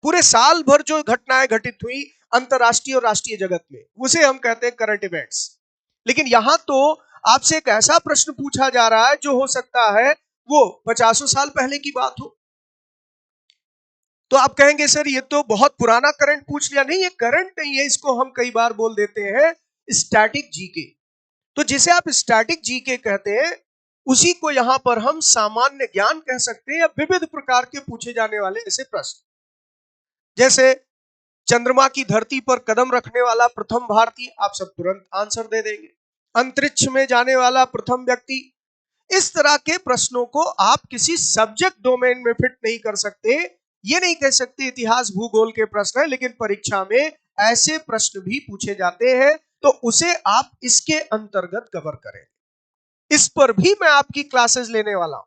पूरे साल भर जो घटनाएं घटित हुई अंतरराष्ट्रीय और राष्ट्रीय जगत में, उसे हम कहते हैं करंट इवेंट्स। लेकिन यहां तो आपसे एक ऐसा प्रश्न पूछा जा रहा है जो हो सकता है वो 50 साल पहले की बात हो। तो आप कहेंगे सर ये तो बहुत पुराना करंट पूछ लिया। नहीं, ये करंट नहीं है, इसको हम कई बार बोल देते हैं स्टैटिक जीके। तो जिसे आप स्टैटिक जीके कहते हैं, उसी को यहां पर हम सामान्य ज्ञान कह सकते हैं या विविध प्रकार के पूछे जाने वाले ऐसे प्रश्न। जैसे चंद्रमा की धरती पर कदम रखने वाला प्रथम भारतीय, आप सब तुरंत आंसर दे देंगे। अंतरिक्ष में जाने वाला प्रथम व्यक्ति। इस तरह के प्रश्नों को आप किसी सब्जेक्ट डोमेन में फिट नहीं कर सकते। ये नहीं कह सकते इतिहास भूगोल के प्रश्न है, लेकिन परीक्षा में ऐसे प्रश्न भी पूछे जाते हैं, तो उसे आप इसके अंतर्गत कवर करें। इस पर भी मैं आपकी क्लासेस लेने वाला हूं।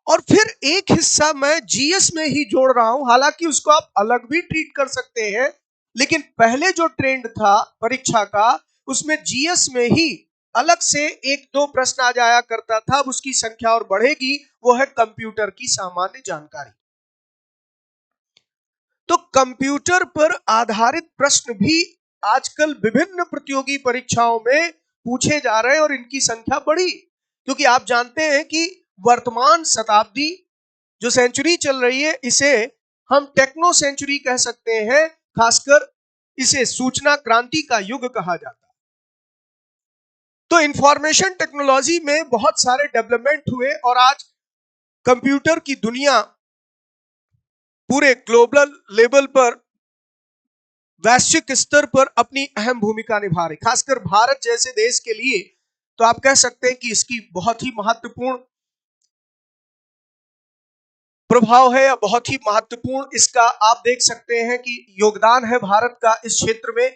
और फिर एक हिस्सा मैं जीएस में ही जोड़ रहा हूं, हालांकि उसको आप अलग भी ट्रीट कर सकते हैं, लेकिन पहले जो ट्रेंड था परीक्षा का, उसमें जीएस में ही अलग से एक दो प्रश्न आ जाया करता था। अब उसकी संख्या और बढ़ेगी, वो है कंप्यूटर की सामान्य जानकारी। तो कंप्यूटर पर आधारित प्रश्न भी आजकल विभिन्न प्रतियोगी परीक्षाओं में पूछे जा रहे हैं और इनकी संख्या बढ़ी, क्योंकि आप जानते हैं कि वर्तमान शताब्दी जो सेंचुरी चल रही है इसे हम टेक्नो सेंचुरी कह सकते हैं, खासकर इसे सूचना क्रांति का युग कहा जाता है। तो इंफॉर्मेशन टेक्नोलॉजी में बहुत सारे डेवलपमेंट हुए और आज कंप्यूटर की दुनिया पूरे ग्लोबल लेवल पर, वैश्विक स्तर पर अपनी अहम भूमिका निभा रही, खासकर भारत जैसे देश के लिए तो आप कह सकते हैं कि इसकी बहुत ही महत्वपूर्ण प्रभाव है या बहुत ही महत्वपूर्ण इसका आप देख सकते हैं कि योगदान है भारत का इस क्षेत्र में।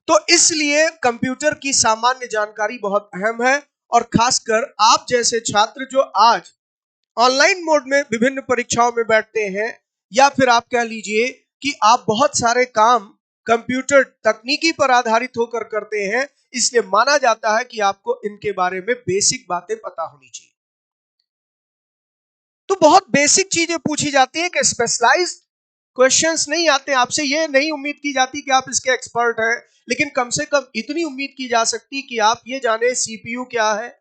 तो इसलिए कंप्यूटर की सामान्य जानकारी बहुत अहम है और खासकर आप जैसे छात्र जो आज ऑनलाइन मोड में विभिन्न परीक्षाओं में बैठते हैं या फिर आप कह लीजिए कि आप बहुत सारे काम कंप्यूटर तकनीकी पर आधारित होकर करते हैं, इसलिए माना जाता है कि आपको इनके बारे में बेसिक बातें पता होनी चाहिए। तो बहुत बेसिक चीजें पूछी जाती है कि स्पेशलाइज्ड क्वेश्चंस नहीं आते, आपसे ये नहीं उम्मीद की जाती कि आप इसके एक्सपर्ट हैं, लेकिन कम से कम इतनी उम्मीद की जा सकती कि आप ये जाने सीपीयू क्या है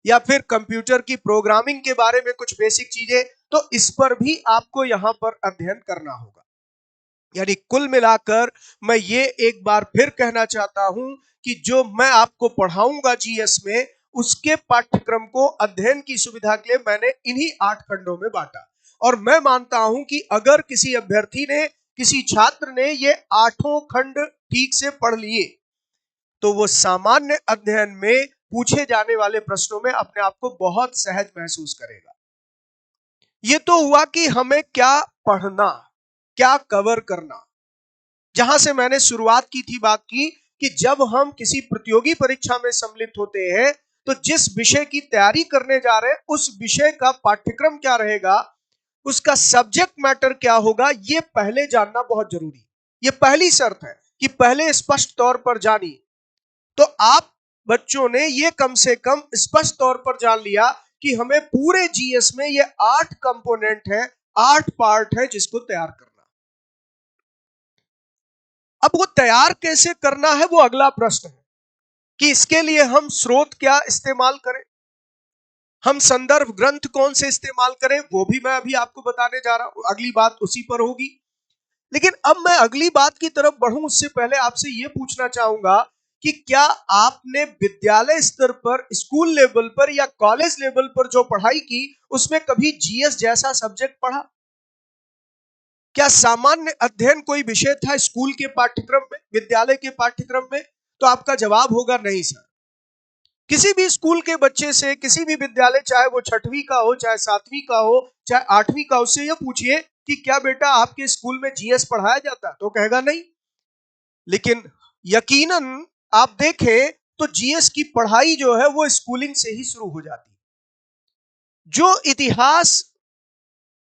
या फिर कंप्यूटर की प्रोग्रामिंग के बारे में कुछ बेसिक चीजें, तो इस पर भी आपको यहां पर अध्ययन करना होगा। यानी कुल मिलाकर मैं ये एक बार फिर कहना चाहता हूं कि जो मैं आपको पढ़ाऊंगा जीएस में, उसके पाठ्यक्रम को अध्ययन की सुविधा के लिए मैंने इन्हीं 8 खंडों में बांटा और मैं मानता हूं कि अगर किसी अभ्यर्थी ने, किसी छात्र ने ये 8 खंड ठीक से पढ़ लिए तो वो सामान्य अध्ययन में पूछे जाने वाले प्रश्नों में अपने आप को बहुत सहज महसूस करेगा। ये तो हुआ कि हमें क्या पढ़ना, क्या कवर करना। जहां से मैंने शुरुआत की थी बात की कि जब हम किसी प्रतियोगी परीक्षा में सम्मिलित होते हैं तो जिस विषय की तैयारी करने जा रहे हैं उस विषय का पाठ्यक्रम क्या रहेगा, उसका सब्जेक्ट मैटर क्या होगा, ये पहले जानना बहुत जरूरी। ये पहली शर्त है कि पहले स्पष्ट तौर पर जानिए। तो आप बच्चों ने ये कम से कम स्पष्ट तौर पर जान लिया कि हमें पूरे जीएस में ये 8 कंपोनेंट है, 8 पार्ट है जिसको तैयार करना। अब वो तैयार कैसे करना है वो अगला प्रश्न है कि इसके लिए हम स्रोत क्या इस्तेमाल करें, हम संदर्भ ग्रंथ कौन से इस्तेमाल करें, वो भी मैं अभी आपको बताने जा रहा हूं, अगली बात उसी पर होगी। लेकिन अब मैं अगली बात की तरफ बढ़ूं उससे पहले आपसे यह पूछना चाहूंगा कि क्या आपने विद्यालय स्तर पर, स्कूल लेवल पर या कॉलेज लेवल पर जो पढ़ाई की उसमें कभी जीएस जैसा सब्जेक्ट पढ़ा? क्या सामान्य अध्ययन कोई विषय था स्कूल के पाठ्यक्रम में, विद्यालय के पाठ्यक्रम में? तो आपका जवाब होगा नहीं सर। किसी भी स्कूल के बच्चे से, किसी भी विद्यालय, चाहे वो 6वीं का हो, चाहे 7वीं का हो, चाहे 8वीं का, उससे यह पूछिए कि क्या बेटा आपके स्कूल में जीएस पढ़ाया जाता है, तो कहेगा नहीं। लेकिन यकीनन आप देखें तो जीएस की पढ़ाई जो है वो स्कूलिंग से ही शुरू हो जाती है। जो इतिहास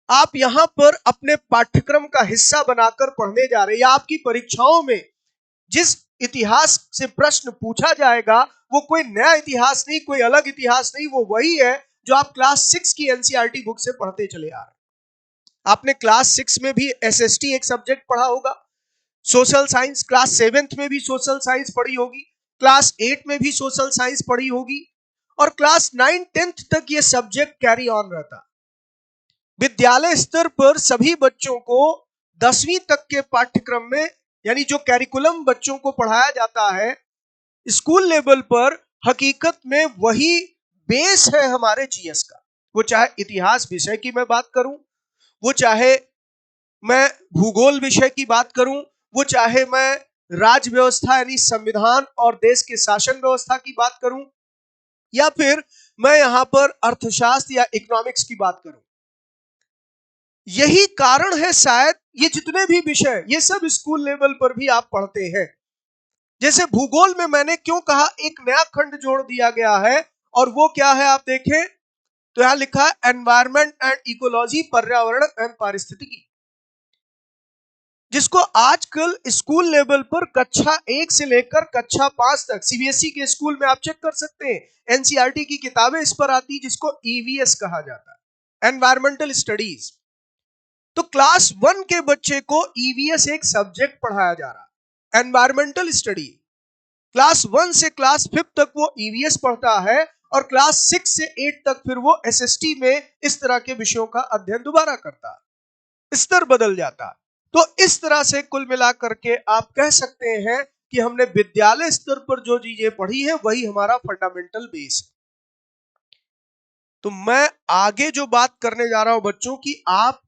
आप यहां पर अपने पाठ्यक्रम का हिस्सा बनाकर पढ़ने जा रहे हैं या आपकी परीक्षाओं में जिस इतिहास से प्रश्न पूछा जाएगा वो कोई नया इतिहास नहीं, कोई अलग इतिहास नहीं, वो वही है जो आप क्लास 6 की एनसीईआरटी बुक से पढ़ते चले आ रहे हैं। आपने क्लास 6 में भी एसएसटी एक सब्जेक्ट पढ़ा होगा, सोशल साइंस, क्लास 7th में भी सोशल साइंस पढ़ी होगी, क्लास 8 में भी सोशल साइंस पढ़ी होगी और क्लास 9-10th तक ये सब्जेक्ट कैरी ऑन रहता। विद्यालय स्तर पर सभी बच्चों को 10वीं तक के पाठ्यक्रम में, यानी जो कैरिकुलम बच्चों को पढ़ाया जाता है स्कूल लेवल पर, हकीकत में वही बेस है हमारे जीएस का। वो चाहे इतिहास विषय की मैं बात करूं, वो चाहे मैं भूगोल विषय की बात करूं, वो चाहे मैं राज्य व्यवस्था यानी संविधान और देश के शासन व्यवस्था की बात करूं, या फिर मैं यहां पर अर्थशास्त्र या इकोनॉमिक्स की बात करूं। यही कारण है शायद ये जितने भी विषय, ये सब स्कूल लेवल पर भी आप पढ़ते हैं। जैसे भूगोल में मैंने क्यों कहा एक नया खंड जोड़ दिया गया है, और वो क्या है आप देखें तो यहां लिखा है एनवायरमेंट एंड इकोलॉजी, पर्यावरण एवं पारिस्थितिकी, जिसको आजकल स्कूल लेवल पर कक्षा 1 से लेकर कक्षा 5 तक सीबीएसई के स्कूल में आप चेक कर सकते हैं, एनसीईआरटी की किताबें इस पर आती, जिसको ईवीएस कहा जाता है, एनवायरमेंटल स्टडीज। तो क्लास 1 के बच्चे को ईवीएस एक सब्जेक्ट पढ़ाया जा रहा है, एनवायरमेंटल स्टडी। क्लास 1 से क्लास 5 तक वो ईवीएस पढ़ता है और क्लास 6 से 8 तक फिर वो एसएसटी में इस तरह के विषयों का अध्ययन दोबारा करता है। स्तर बदल जाता है। तो इस तरह से कुल मिलाकर के आप कह सकते हैं कि हमने विद्यालय स्तर पर जो चीजें पढ़ी है वही हमारा फंडामेंटल बेस है। तो मैं आगे जो बात करने जा रहा हूं बच्चों की, आप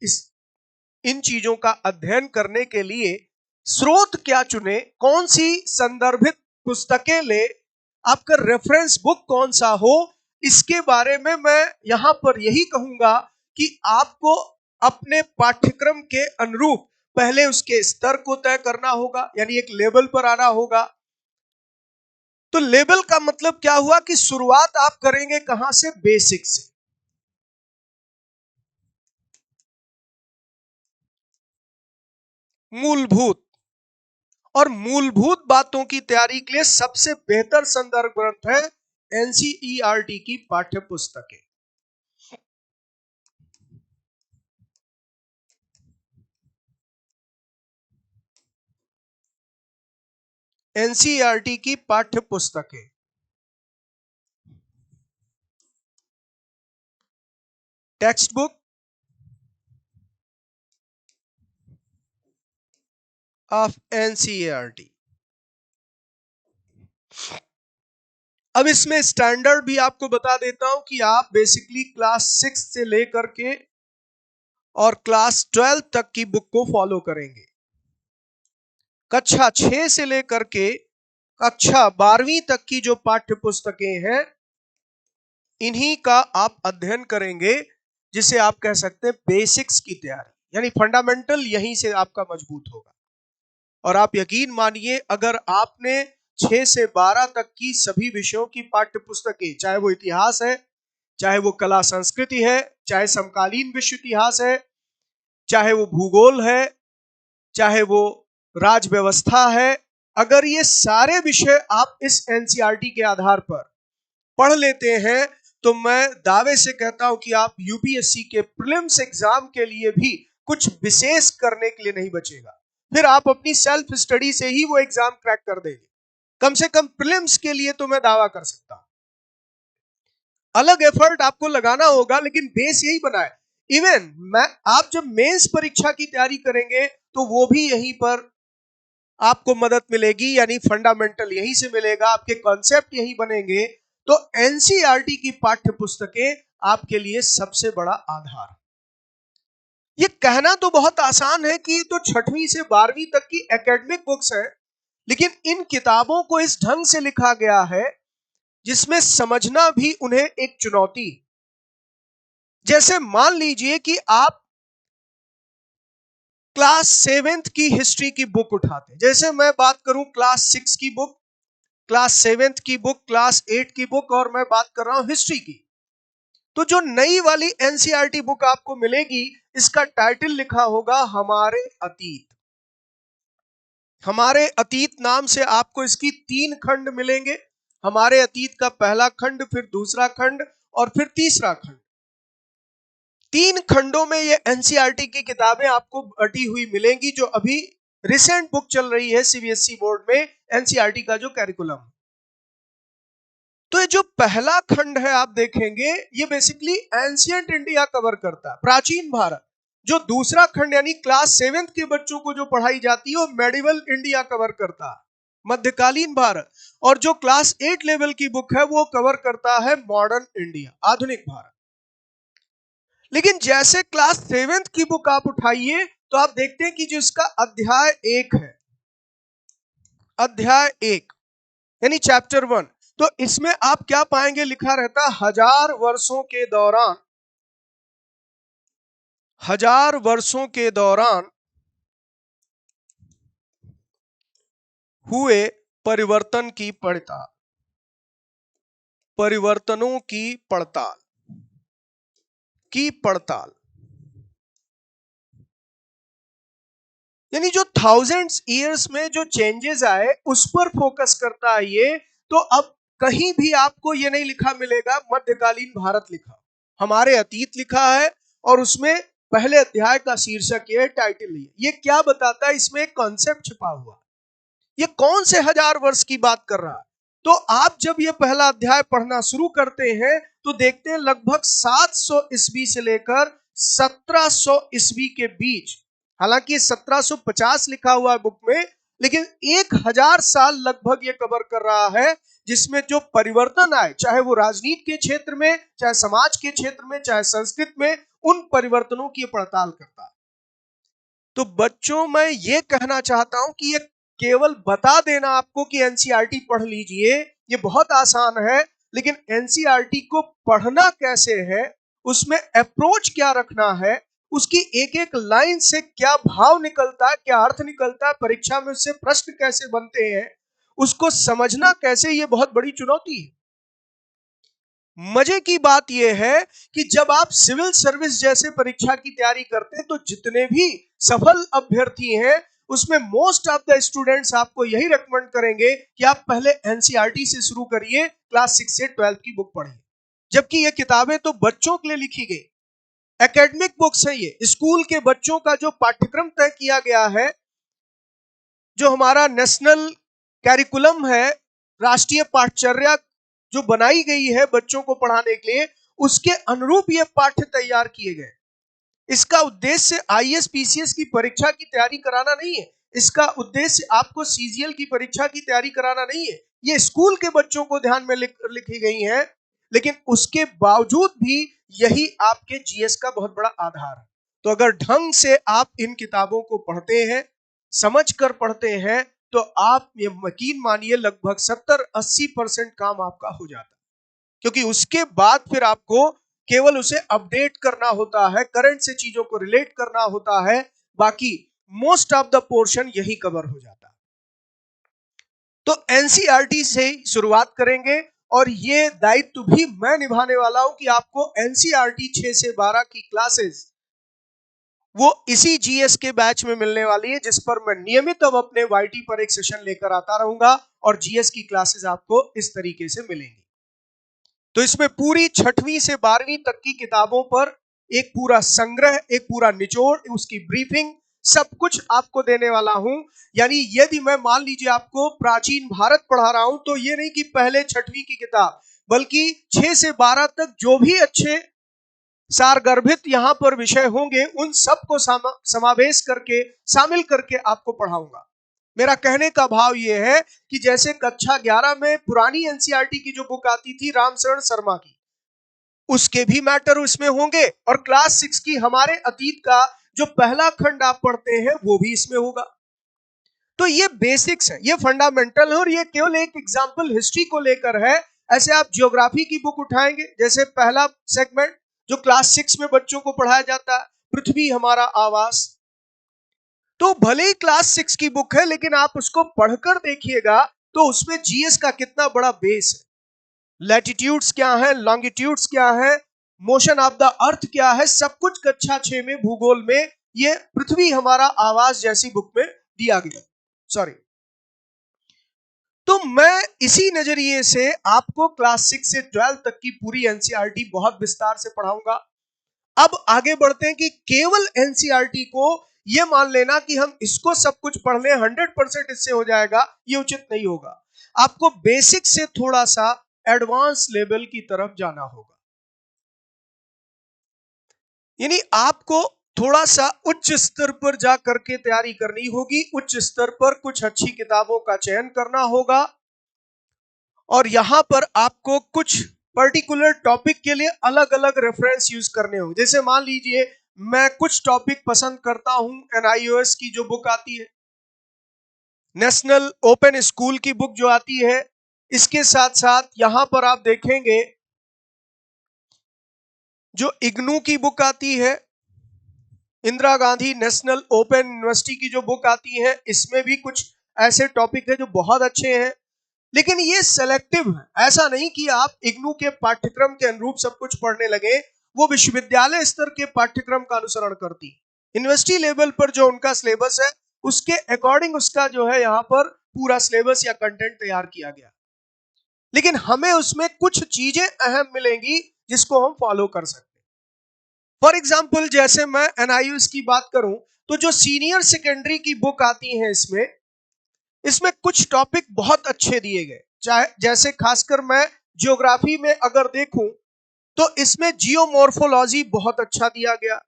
इन चीजों का अध्ययन करने के लिए स्रोत क्या चुने, कौन सी संदर्भित पुस्तकें ले, आपका रेफरेंस बुक कौन सा हो, इसके बारे में मैं यहां पर यही कहूंगा कि आपको अपने पाठ्यक्रम के अनुरूप पहले उसके स्तर को तय करना होगा, यानी एक लेवल पर आना होगा। तो लेवल का मतलब क्या हुआ कि शुरुआत आप करेंगे कहां से? बेसिक से। मूलभूत, और मूलभूत बातों की तैयारी के लिए सबसे बेहतर संदर्भ ग्रंथ है एनसीईआरटी की पाठ्य पुस्तकें। एनसीईआरटी की पाठ्य पुस्तकें, टेक्स्ट बुक ऑफ एनसीईआरटी। अब इसमें स्टैंडर्ड भी आपको बता देता हूं कि आप बेसिकली क्लास 6 से लेकर के और क्लास 12 तक की बुक को फॉलो करेंगे। कक्षा 6 से लेकर के कक्षा 12वीं तक की जो पाठ्य पुस्तकें हैं इन्हीं का आप अध्ययन करेंगे, जिसे आप कह सकते हैं बेसिक्स की तैयारी, यानी फंडामेंटल यहीं से आपका मजबूत होगा। और आप यकीन मानिए, अगर आपने 6 से 12 तक की सभी विषयों की पाठ्य पुस्तकें, चाहे वो इतिहास है, चाहे वो कला संस्कृति है, चाहे समकालीन विश्व इतिहास है, चाहे वो भूगोल है, चाहे वो राज व्यवस्था है, अगर ये सारे विषय आप इस एनसीईआरटी के आधार पर पढ़ लेते हैं तो मैं दावे से कहता हूं कि आप यूपीएससी के प्रीलिम्स एग्जाम के लिए भी कुछ विशेष करने के लिए नहीं बचेगा। फिर आप अपनी सेल्फ स्टडी से ही वो एग्जाम क्रैक कर देंगे। कम से कम प्रीलिम्स के लिए तो मैं दावा कर सकता हूं। अलग एफर्ट आपको लगाना होगा, लेकिन बेस यही बना है। इवन मैं आप जब मेंस परीक्षा की तैयारी करेंगे तो वो भी यहीं पर आपको मदद मिलेगी, यानी फंडामेंटल यहीं से मिलेगा, आपके कॉन्सेप्ट यही बनेंगे। तो एनसीईआरटी की पाठ्य पुस्तकें आपके लिए सबसे बड़ा आधार। ये कहना तो बहुत आसान है कि तो 6वीं से 12वीं तक की एकेडमिक बुक्स है, लेकिन इन किताबों को इस ढंग से लिखा गया है जिसमें समझना भी उन्हें एक चुनौती। जैसे मान लीजिए कि आप क्लास 7th की हिस्ट्री की बुक उठाते, जैसे मैं बात करूं क्लास 6 की बुक, क्लास 7th की बुक, क्लास 8 की बुक, और मैं बात कर रहा हूं हिस्ट्री की। तो जो नई वाली एनसीईआरटी बुक आपको मिलेगी, इसका टाइटल लिखा होगा हमारे अतीत। हमारे अतीत नाम से आपको इसकी 3 खंड मिलेंगे। हमारे अतीत का पहला खंड, फिर दूसरा खंड और फिर तीसरा खंड। 3 खंडों में ये एनसीईआरटी की किताबें आपको बटी हुई मिलेंगी, जो अभी रिसेंट बुक चल रही है सीबीएसई बोर्ड में, एनसीईआरटी का जो कैरिकुलम। तो ये जो पहला खंड है आप देखेंगे, ये बेसिकली एंशिएंट इंडिया कवर करता है, प्राचीन भारत। जो दूसरा खंड यानी क्लास 7th के बच्चों को जो पढ़ाई जाती है वो मेडिवल इंडिया कवर करता है, मध्यकालीन भारत। और जो क्लास 8 लेवल की बुक है वो कवर करता है मॉडर्न इंडिया, आधुनिक भारत। लेकिन जैसे क्लास 7th की बुक आप उठाइए तो आप देखते हैं कि जो इसका अध्याय 1 है, अध्याय 1 यानी चैप्टर 1, तो इसमें आप क्या पाएंगे? लिखा रहता है 1000 वर्षों के दौरान, 1000 वर्षों के दौरान हुए परिवर्तन की पड़ताल, परिवर्तनों की पड़ताल, की पड़ताल, यानी जो थाउजेंड्स ईयर्स में जो चेंजेस आए उस पर फोकस करता है ये। तो अब कहीं भी आपको ये नहीं लिखा मिलेगा मध्यकालीन भारत लिखा, हमारे अतीत लिखा है और उसमें पहले अध्याय का शीर्षक ये टाइटल ये क्या बताता है, इसमें एक कॉन्सेप्ट छिपा हुआ, ये कौन से 1000 वर्ष की बात कर रहा है। तो आप जब ये पहला अध्याय पढ़ना शुरू करते हैं तो देखते हैं लगभग 700 ईस्वी से लेकर 1700 ईस्वी के बीच, हालांकि 1750 लिखा हुआ है बुक में, लेकिन 1000 साल लगभग ये कवर कर रहा है, जिसमें जो परिवर्तन आए, चाहे वो राजनीति के क्षेत्र में, चाहे समाज के क्षेत्र में, चाहे संस्कृति में, उन परिवर्तनों की पड़ताल करता है। तो बच्चों, मैं ये कहना चाहता हूं कि ये केवल बता देना आपको कि एनसीईआरटी पढ़ लीजिए, ये बहुत आसान है, लेकिन एनसीईआरटी को पढ़ना कैसे है, उसमें अप्रोच क्या रखना है, उसकी एक एक लाइन से क्या भाव निकलता है, क्या अर्थ निकलता है, परीक्षा में उससे प्रश्न कैसे बनते हैं, उसको समझना कैसे, ये बहुत बड़ी चुनौती है। मजे की बात यह है कि जब आप सिविल सर्विस जैसे परीक्षा की तैयारी करते हैं तो जितने भी सफल अभ्यर्थी हैं उसमें मोस्ट ऑफ द स्टूडेंट्स आपको यही रेकमेंड करेंगे कि आप पहले एनसीईआरटी से शुरू करिए, क्लास 6 से 12 की बुक पढ़िए, जबकि ये किताबें तो बच्चों के लिए लिखी गई, एकेडमिक बुक्स है, ये स्कूल के बच्चों का जो पाठ्यक्रम तय किया गया है, जो हमारा नेशनल कैरिकुलम है, राष्ट्रीय पाठचर्या जो बनाई गई है बच्चों को पढ़ाने के लिए, उसके अनुरूप ये पाठ्य तैयार किए गए। इसका उद्देश्य आईएएस पीसीएस की परीक्षा की तैयारी कराना नहीं है, इसका उद्देश्य आपको सीजीएल की परीक्षा की तैयारी कराना नहीं है, ये स्कूल के बच्चों को ध्यान में लिखी गई है, लेकिन उसके बावजूद भी यही आपके जीएस का बहुत बड़ा आधार है। तो अगर ढंग से आप इन किताबों को पढ़ते हैं, समझ कर पढ़ते हैं, तो आप ये यकीन मानिए लगभग 70-80% काम आपका हो जाता है, क्योंकि उसके बाद फिर आपको केवल उसे अपडेट करना होता है, करंट से चीजों को रिलेट करना होता है, बाकी मोस्ट ऑफ द पोर्शन यही कवर हो जाता है। तो एनसीईआरटी से शुरुआत करेंगे और ये दायित्व भी मैं निभाने वाला हूं कि आपको एनसीईआरटी 6 से 12 की क्लासेस वो इसी जीएस के बैच में मिलने वाली है, जिस पर मैं नियमित अब अपने वाईटी पर एक सेशन लेकर आता रहूंगा और जीएस की क्लासेस आपको इस तरीके से मिलेंगी। तो इसमें पूरी 6वीं से 12वीं तक की किताबों पर एक पूरा संग्रह, एक पूरा निचोड़, उसकी ब्रीफिंग, सब कुछ आपको देने वाला हूं। यानी यदि मैं मान लीजिए आपको प्राचीन भारत पढ़ा रहा हूं, तो ये नहीं कि पहले 6वीं की किताब, बल्कि 6 से 12 तक जो भी अच्छे सारगर्भित यहां पर विषय होंगे उन सबको समावेश करके, शामिल करके आपको पढ़ाऊंगा। मेरा कहने का भाव यह है कि जैसे कक्षा 11 में पुरानी एनसीईआरटी की जो बुक आती थी रामशरण शर्मा की, उसके भी मैटर उसमें होंगे, और क्लास 6 की हमारे अतीत का जो पहला खंड आप पढ़ते हैं वो भी इसमें होगा। तो ये बेसिक्स है, ये फंडामेंटल है, और ये केवल एक एग्जाम्पल हिस्ट्री को लेकर है। ऐसे आप ज्योग्राफी की बुक उठाएंगे, जैसे पहला सेगमेंट जो क्लास 6 में बच्चों को पढ़ाया जाता है, पृथ्वी हमारा आवास, तो भले ही क्लास 6 की बुक है, लेकिन आप उसको पढ़कर देखिएगा तो उसमें जीएस का कितना बड़ा बेस है। लैटिट्यूड्स क्या है, लॉन्गिट्यूड्स क्या है, मोशन ऑफ द अर्थ क्या है, सब कुछ कक्षा 6 में भूगोल में ये पृथ्वी हमारा आवास जैसी बुक में दिया गया। सॉरी। तो मैं इसी नजरिए से आपको क्लास 6 से 12 तक की पूरी एनसीईआरटी बहुत विस्तार से पढ़ाऊंगा। अब आगे बढ़ते हैं कि केवल एनसीईआरटी को यह मान लेना कि हम इसको सब कुछ पढ़ लें, 100% इससे हो जाएगा, ये उचित नहीं होगा। आपको बेसिक से थोड़ा सा एडवांस लेवल की तरफ जाना होगा, यानी आपको थोड़ा सा उच्च स्तर पर जा करके तैयारी करनी होगी, उच्च स्तर पर कुछ अच्छी किताबों का चयन करना होगा, और यहां पर आपको कुछ पर्टिकुलर टॉपिक के लिए अलग अलग रेफरेंस यूज करने होंगे। जैसे मान लीजिए मैं कुछ टॉपिक पसंद करता हूं, एनआईओएस की जो बुक आती है, नेशनल ओपन स्कूल की बुक जो आती है, इसके साथ साथ यहां पर आप देखेंगे जो इग्नू की बुक आती है, Indira Gandhi national open university की जो बुक आती है, इसमें भी कुछ ऐसे टॉपिक है जो बहुत अच्छे हैं, लेकिन ये सेलेक्टिव है। ऐसा नहीं कि आप इग्नू के पाठ्यक्रम के अनुरूप सब कुछ पढ़ने लगे, वो विश्वविद्यालय स्तर के पाठ्यक्रम का अनुसरण करती, यूनिवर्सिटी लेवल पर जो उनका सिलेबस है उसके अकॉर्डिंग उसका जो है यहाँ पर पूरा सिलेबस या कंटेंट तैयार किया गया, लेकिन हमें उसमें कुछ चीजें अहम मिलेंगी जिसको हम फॉलो कर सकते हैं। फॉर एग्जाम्पल जैसे मैं एनआईओएस की बात करूं तो जो सीनियर सेकेंडरी की बुक आती है इसमें इसमें कुछ टॉपिक बहुत अच्छे दिए गए, चाहे जैसे खासकर मैं ज्योग्राफी में अगर देखूं तो इसमें जियोमॉर्फोलॉजी बहुत अच्छा दिया गया।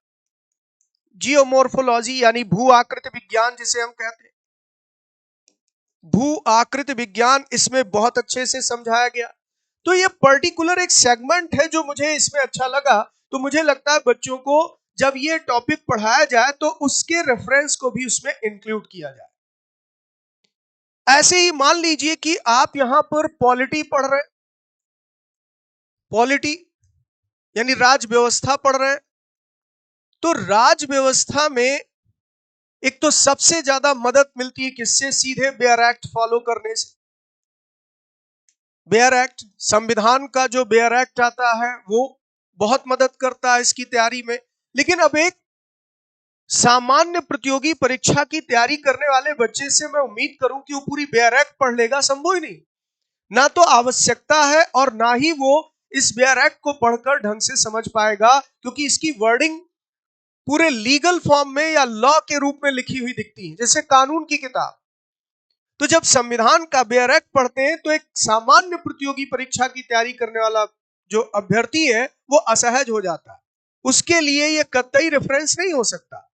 जियोमॉर्फोलॉजी यानी भू आकृति विज्ञान जिसे हम कहते हैं, भू आकृति विज्ञान इसमें बहुत अच्छे से समझाया गया। तो ये पर्टिकुलर एक सेगमेंट है जो मुझे इसमें अच्छा लगा। तो मुझे लगता है बच्चों को जब ये टॉपिक पढ़ाया जाए तो उसके रेफरेंस को भी उसमें इंक्लूड किया जाए। ऐसे ही मान लीजिए कि आप यहां पर पॉलिटी पढ़ रहे हैं, पॉलिटी यानी राज व्यवस्था पढ़ रहे हैं, तो राज व्यवस्था में एक तो सबसे ज्यादा मदद मिलती है किससे? सीधे बेयर एक्ट फॉलो करने से। बेयर एक्ट, संविधान का जो बेयर एक्ट आता है वो बहुत मदद करता है इसकी तैयारी में। लेकिन अब एक सामान्य प्रतियोगी परीक्षा की तैयारी करने वाले बच्चे से मैं उम्मीद करूं कि वो पूरी बेयर एक्ट पढ़ लेगा, संभव ही नहीं। ना तो आवश्यकता है और ना ही वो इस बेयर एक्ट को पढ़कर ढंग से समझ पाएगा, क्योंकि इसकी वर्डिंग पूरे लीगल फॉर्म में या लॉ के रूप में लिखी हुई दिखती है, जैसे कानून की किताब। तो जब संविधान का बेयर एक्ट पढ़ते हैं तो एक सामान्य प्रतियोगी परीक्षा की तैयारी करने वाला जो अभ्यर्थी है वो असहज हो जाता है, उसके लिए ये कतई रेफरेंस नहीं हो सकता।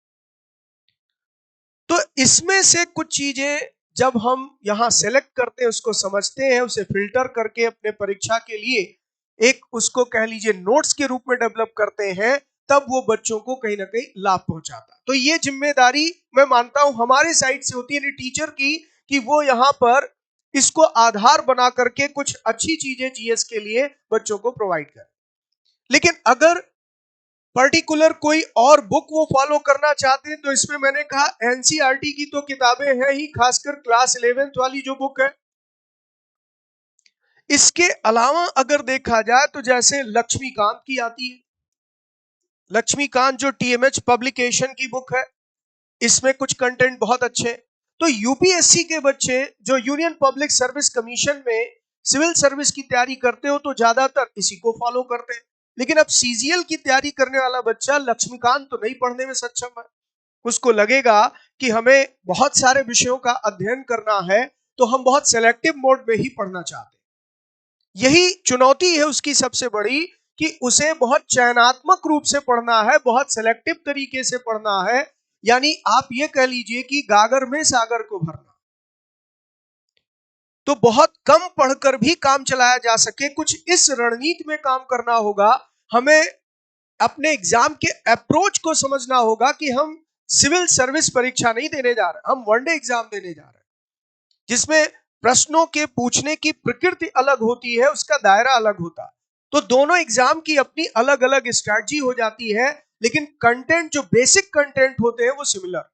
तो इसमें से कुछ चीजें जब हम यहां सेलेक्ट करते हैं, उसको समझते हैं, उसे फिल्टर करके अपने परीक्षा के लिए एक उसको कह लीजिए नोट्स के रूप में डेवलप करते हैं, तब वो बच्चों को कहीं ना कहीं लाभ पहुंचाता है। तो ये जिम्मेदारी मैं मानता हूं हमारे साइड से होती है टीचर की, कि वो यहाँ पर इसको आधार बना करके कुछ अच्छी चीजें जीएस के लिए बच्चों को प्रोवाइड करें। लेकिन अगर पर्टिकुलर कोई और बुक वो फॉलो करना चाहते हैं तो इसमें मैंने कहा एनसीईआरटी की तो किताबें हैं ही, खासकर क्लास 11th वाली जो बुक है। इसके अलावा अगर देखा जाए तो जैसे लक्ष्मीकांत की आती है, लक्ष्मीकांत जो टीएमएच पब्लिकेशन की बुक है, इसमें कुछ कंटेंट बहुत अच्छे। तो यूपीएससी के बच्चे जो यूनियन पब्लिक सर्विस कमीशन में सिविल सर्विस की तैयारी करते हो तो ज्यादातर इसी को फॉलो करते हैं। लेकिन अब सीजीएल की तैयारी करने वाला बच्चा लक्ष्मीकांत तो नहीं पढ़ने में सक्षम है, उसको लगेगा कि हमें बहुत सारे विषयों का अध्ययन करना है तो हम बहुत सेलेक्टिव मोड में ही पढ़ना चाहते हैं। यही चुनौती है उसकी सबसे बड़ी, कि उसे बहुत चयनात्मक रूप से पढ़ना है, बहुत सेलेक्टिव तरीके से पढ़ना है। यानी आप ये कह लीजिए कि गागर में सागर को भरना। तो बहुत कम पढ़कर भी काम चलाया जा सके, कुछ इस रणनीति में काम करना होगा। हमें अपने एग्जाम के अप्रोच को समझना होगा कि हम सिविल सर्विस परीक्षा नहीं देने जा रहे, हम वनडे एग्जाम देने जा रहे हैं, जिसमें प्रश्नों के पूछने की प्रकृति अलग होती है, उसका दायरा अलग होता है। तो दोनों एग्जाम की अपनी अलग अलग स्ट्रैटेजी हो जाती है, लेकिन कंटेंट जो बेसिक कंटेंट होते हैं वो सिमिलर।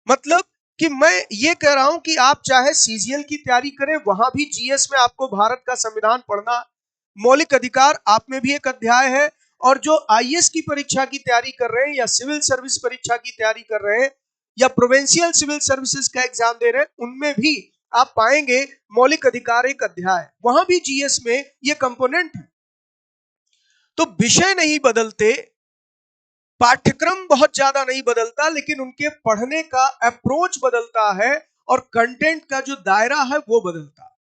मतलब कि मैं ये कह रहा हूं कि आप चाहे सीजीएल की तैयारी करें, वहां भी जीएस में आपको भारत का संविधान पढ़ना, मौलिक अधिकार आप में भी एक अध्याय है। और जो आईएएस की परीक्षा की तैयारी कर रहे हैं या सिविल सर्विस परीक्षा की तैयारी कर रहे हैं या प्रोविंशियल सिविल सर्विसेज का एग्जाम दे रहे हैं, उनमें भी आप पाएंगे मौलिक अधिकार एक अध्याय, वहां भी जीएस में ये कंपोनेंट है। तो विषय नहीं बदलते, पाठ्यक्रम बहुत ज्यादा नहीं बदलता, लेकिन उनके पढ़ने का अप्रोच बदलता है और कंटेंट का जो दायरा है वो बदलता है।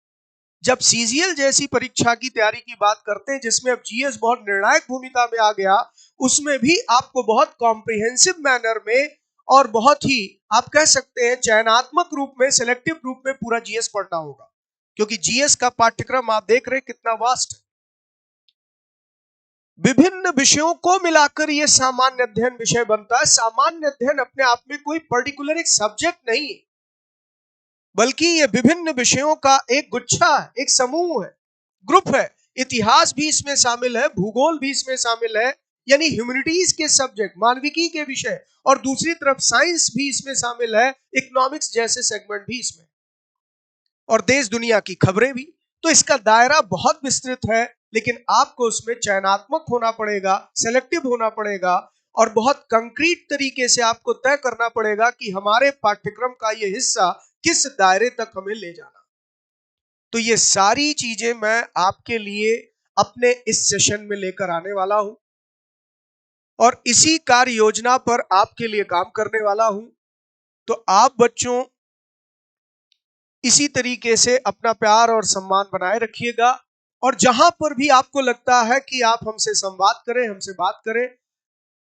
जब सीजीएल जैसी परीक्षा की तैयारी की बात करते हैं जिसमें अब जीएस बहुत निर्णायक भूमिका में आ गया, उसमें भी आपको बहुत कॉम्प्रिहेंसिव मैनर में और बहुत ही आप कह सकते हैं चयनात्मक रूप में, सिलेक्टिव रूप में पूरा जीएस पढ़ना होगा, क्योंकि जीएस का पाठ्यक्रम आप देख रहे हैं कितना वास्ट है। विभिन्न विषयों को मिलाकर यह सामान्य अध्ययन विषय बनता है। सामान्य अध्ययन अपने आप में कोई पर्टिकुलर एक सब्जेक्ट नहीं है, बल्कि ये विभिन्न विषयों का एक गुच्छा है, एक समूह है, ग्रुप है। इतिहास भी इसमें शामिल है, भूगोल भी इसमें शामिल है, यानी ह्यूमैनिटीज के सब्जेक्ट, मानविकी के विषय, और दूसरी तरफ साइंस भी इसमें शामिल है, इकोनॉमिक्स जैसे सेगमेंट भी इसमें, और देश दुनिया की खबरें भी। तो इसका दायरा बहुत विस्तृत है, लेकिन आपको उसमें चयनात्मक होना पड़ेगा, सेलेक्टिव होना पड़ेगा, और बहुत कंक्रीट तरीके से आपको तय करना पड़ेगा कि हमारे पाठ्यक्रम का ये हिस्सा किस दायरे तक हमें ले जाना। तो ये सारी चीजें मैं आपके लिए अपने इस सेशन में लेकर आने वाला हूं। और इसी कार्य योजना पर आपके लिए काम करने वाला हूं। तो आप बच्चों इसी तरीके से अपना प्यार और सम्मान बनाए रखिएगा, और जहां पर भी आपको लगता है कि आप हमसे संवाद करें, हमसे बात करें,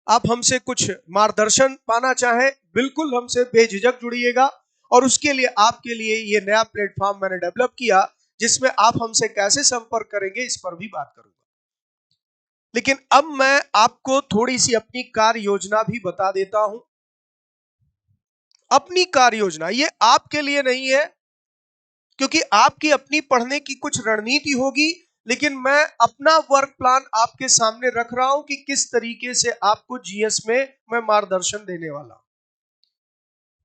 आप हमसे कुछ मार्गदर्शन पाना चाहें, बिल्कुल हमसे बेझिझक जुड़िएगा। और उसके लिए आपके लिए ये नया प्लेटफॉर्म मैंने डेवलप किया, जिसमें आप हमसे कैसे संपर्क करेंगे इस पर भी बात करूंगा। लेकिन अब मैं आपको थोड़ी सी अपनी कार्य योजना भी बता देता हूं। अपनी कार्य योजना ये आपके लिए नहीं है, क्योंकि आपकी अपनी पढ़ने की कुछ रणनीति होगी, लेकिन मैं अपना वर्क प्लान आपके सामने रख रहा हूं कि किस तरीके से आपको जीएस में मैं मार्गदर्शन देने वाला हूं।